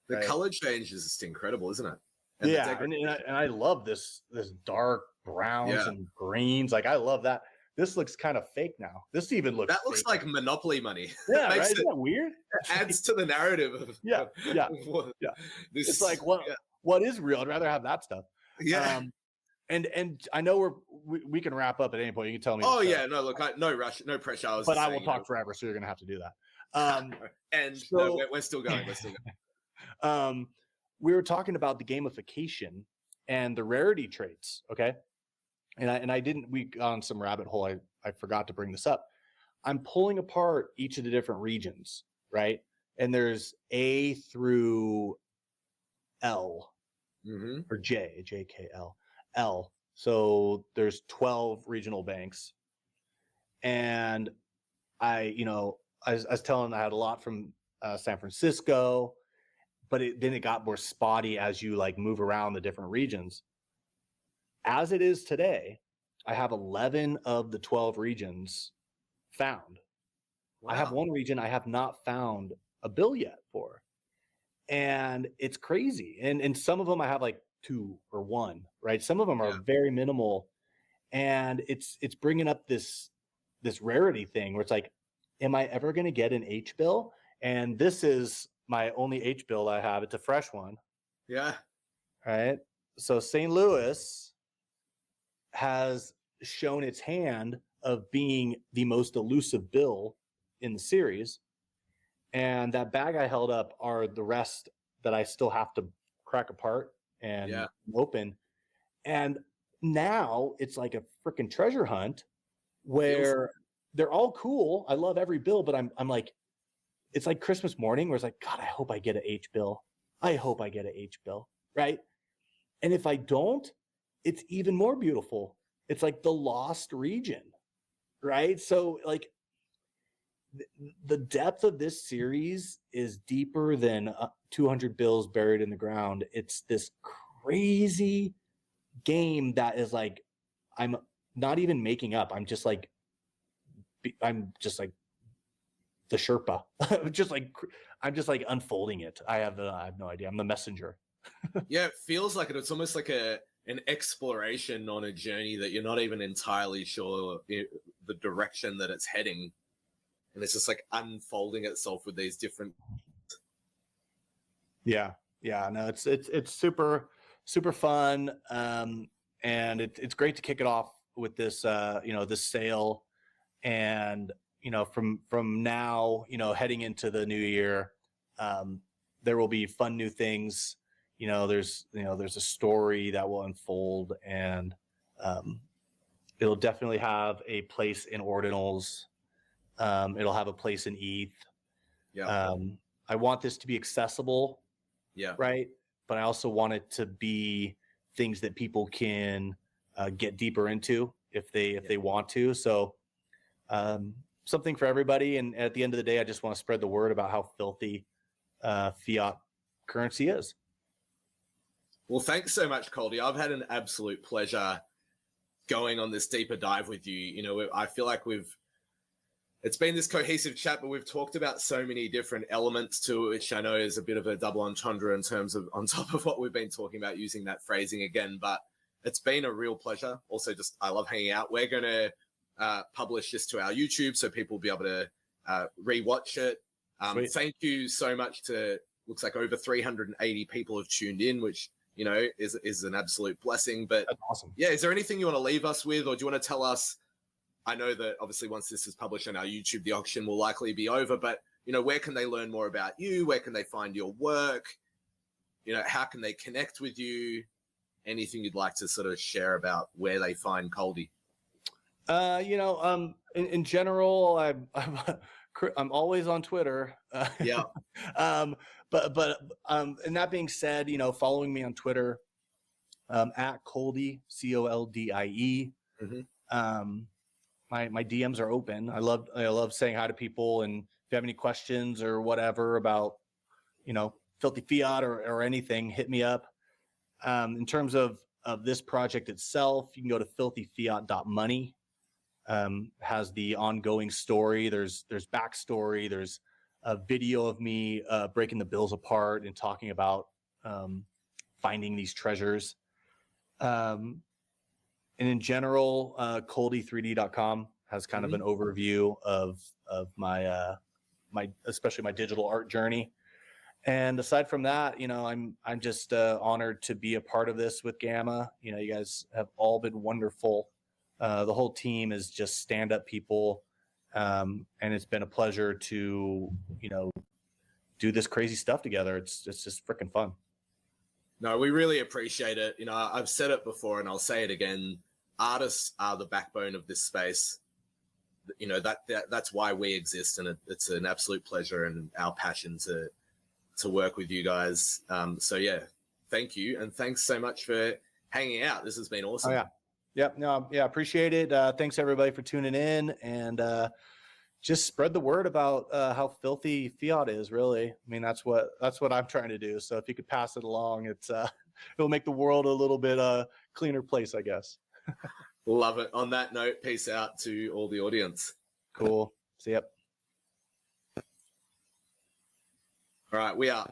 The right? color change is just incredible, isn't it? And Yeah, and I love this dark browns and greens. Like I love that. This looks kind of fake now. This even looks that looks fake. like Monopoly money. Yeah, Makes right. Isn't that weird? adds to the narrative of Yeah, yeah, yeah. This, it's like what is real? I'd rather have that stuff. Yeah. And I know we can wrap up at any point. You can tell me. Oh yeah, no, look, no rush, no pressure. But I will talk forever, so you're gonna have to do that. And so, no, we're still going. We're still going. We were talking about the gamification and the rarity traits. Okay, and I didn't. We got on some rabbit hole. I forgot to bring this up. I'm pulling apart each of the different regions, right? And there's A through L or J K L. L. So there's 12 regional banks. And I was telling them I had a lot from San Francisco, but then it got more spotty as you like move around the different regions. As it is today, I have 11 of the 12 regions found. Wow. I have one region I have not found a bill yet for. And it's crazy. And some of them I have like 2 or 1, right? Some of them are very minimal, and it's bringing up this rarity thing where it's like, am I ever going to get an H bill? And this is my only H bill I have. It's a fresh one. Yeah. Right. So St. Louis has shown its hand of being the most elusive bill in the series. And that bag I held up are the rest that I still have to crack apart and open. And now it's like a freaking treasure hunt where they're all cool. I love every bill, but I'm like, it's like Christmas morning where it's like, God, I hope I get an H bill. I hope I get an H bill. Right. And if I don't, it's even more beautiful. It's like the lost region. Right. So like the depth of this series is deeper than 200 bills buried in the ground. It's this crazy game that is like, I'm not even making up. I'm just like the Sherpa. I'm just like unfolding it. I have no idea. I'm the messenger. Yeah, it feels like it. It's almost like an exploration on a journey that you're not even entirely sure the direction that it's heading. And it's just like unfolding itself with these different. Yeah. No, it's super, super fun. And it's great to kick it off with this, this sale. And, from now, heading into the new year, there will be fun new things. There's a story that will unfold, and it'll definitely have a place in Ordinals. It'll have a place in ETH. Yeah. I want this to be accessible. Yeah. Right. But I also want it to be things that people can get deeper into if they want to. So something for everybody. And at the end of the day, I just want to spread the word about how filthy fiat currency is. Well, thanks so much, Coldie. I've had an absolute pleasure going on this deeper dive with you. I feel like it's been this cohesive chat, but we've talked about so many different elements to it, which I know is a bit of a double entendre in terms of on top of what we've been talking about, using that phrasing again. But it's been a real pleasure. Also, just I love hanging out. We're going to publish this to our YouTube so people will be able to rewatch it. Thank you so much to, looks like over 380 people have tuned in, which, is an absolute blessing. But that's awesome. Yeah, is there anything you want to leave us with, or do you want to tell us? I know that obviously once this is published on our YouTube, the auction will likely be over, but, where can they learn more about you? Where can they find your work? How can they connect with you? Anything you'd like to sort of share about where they find Coldie? In general, I'm always on Twitter. Yeah. But and that being said, following me on Twitter, at Coldie, Coldie. Mm-hmm. My DMs are open. I love saying hi to people, and if you have any questions or whatever about, Filthy Fiat or anything, hit me up. In terms of this project itself, you can go to filthyfiat.money. Has the ongoing story. There's backstory. There's a video of me breaking the bills apart and talking about finding these treasures. And in general, Coldie3D.com has kind of an overview of my especially my digital art journey. And aside from that, I'm just honored to be a part of this with Gamma. You guys have all been wonderful. The whole team is just stand-up people, and it's been a pleasure to do this crazy stuff together. It's just freaking fun. No, we really appreciate it. I've said it before and I'll say it again. Artists are the backbone of this space. That's why we exist, and it's an absolute pleasure and our passion to work with you guys. So yeah, thank you, and thanks so much for hanging out. This has been awesome. Oh, yeah, appreciate it. Thanks everybody for tuning in, and just spread the word about how filthy Fiat is. Really, I mean, that's what I'm trying to do. So if you could pass it along, it'll make the world a little bit cleaner place, I guess. Love it. On that note, peace out to all the audience. Cool. See ya. All right, we are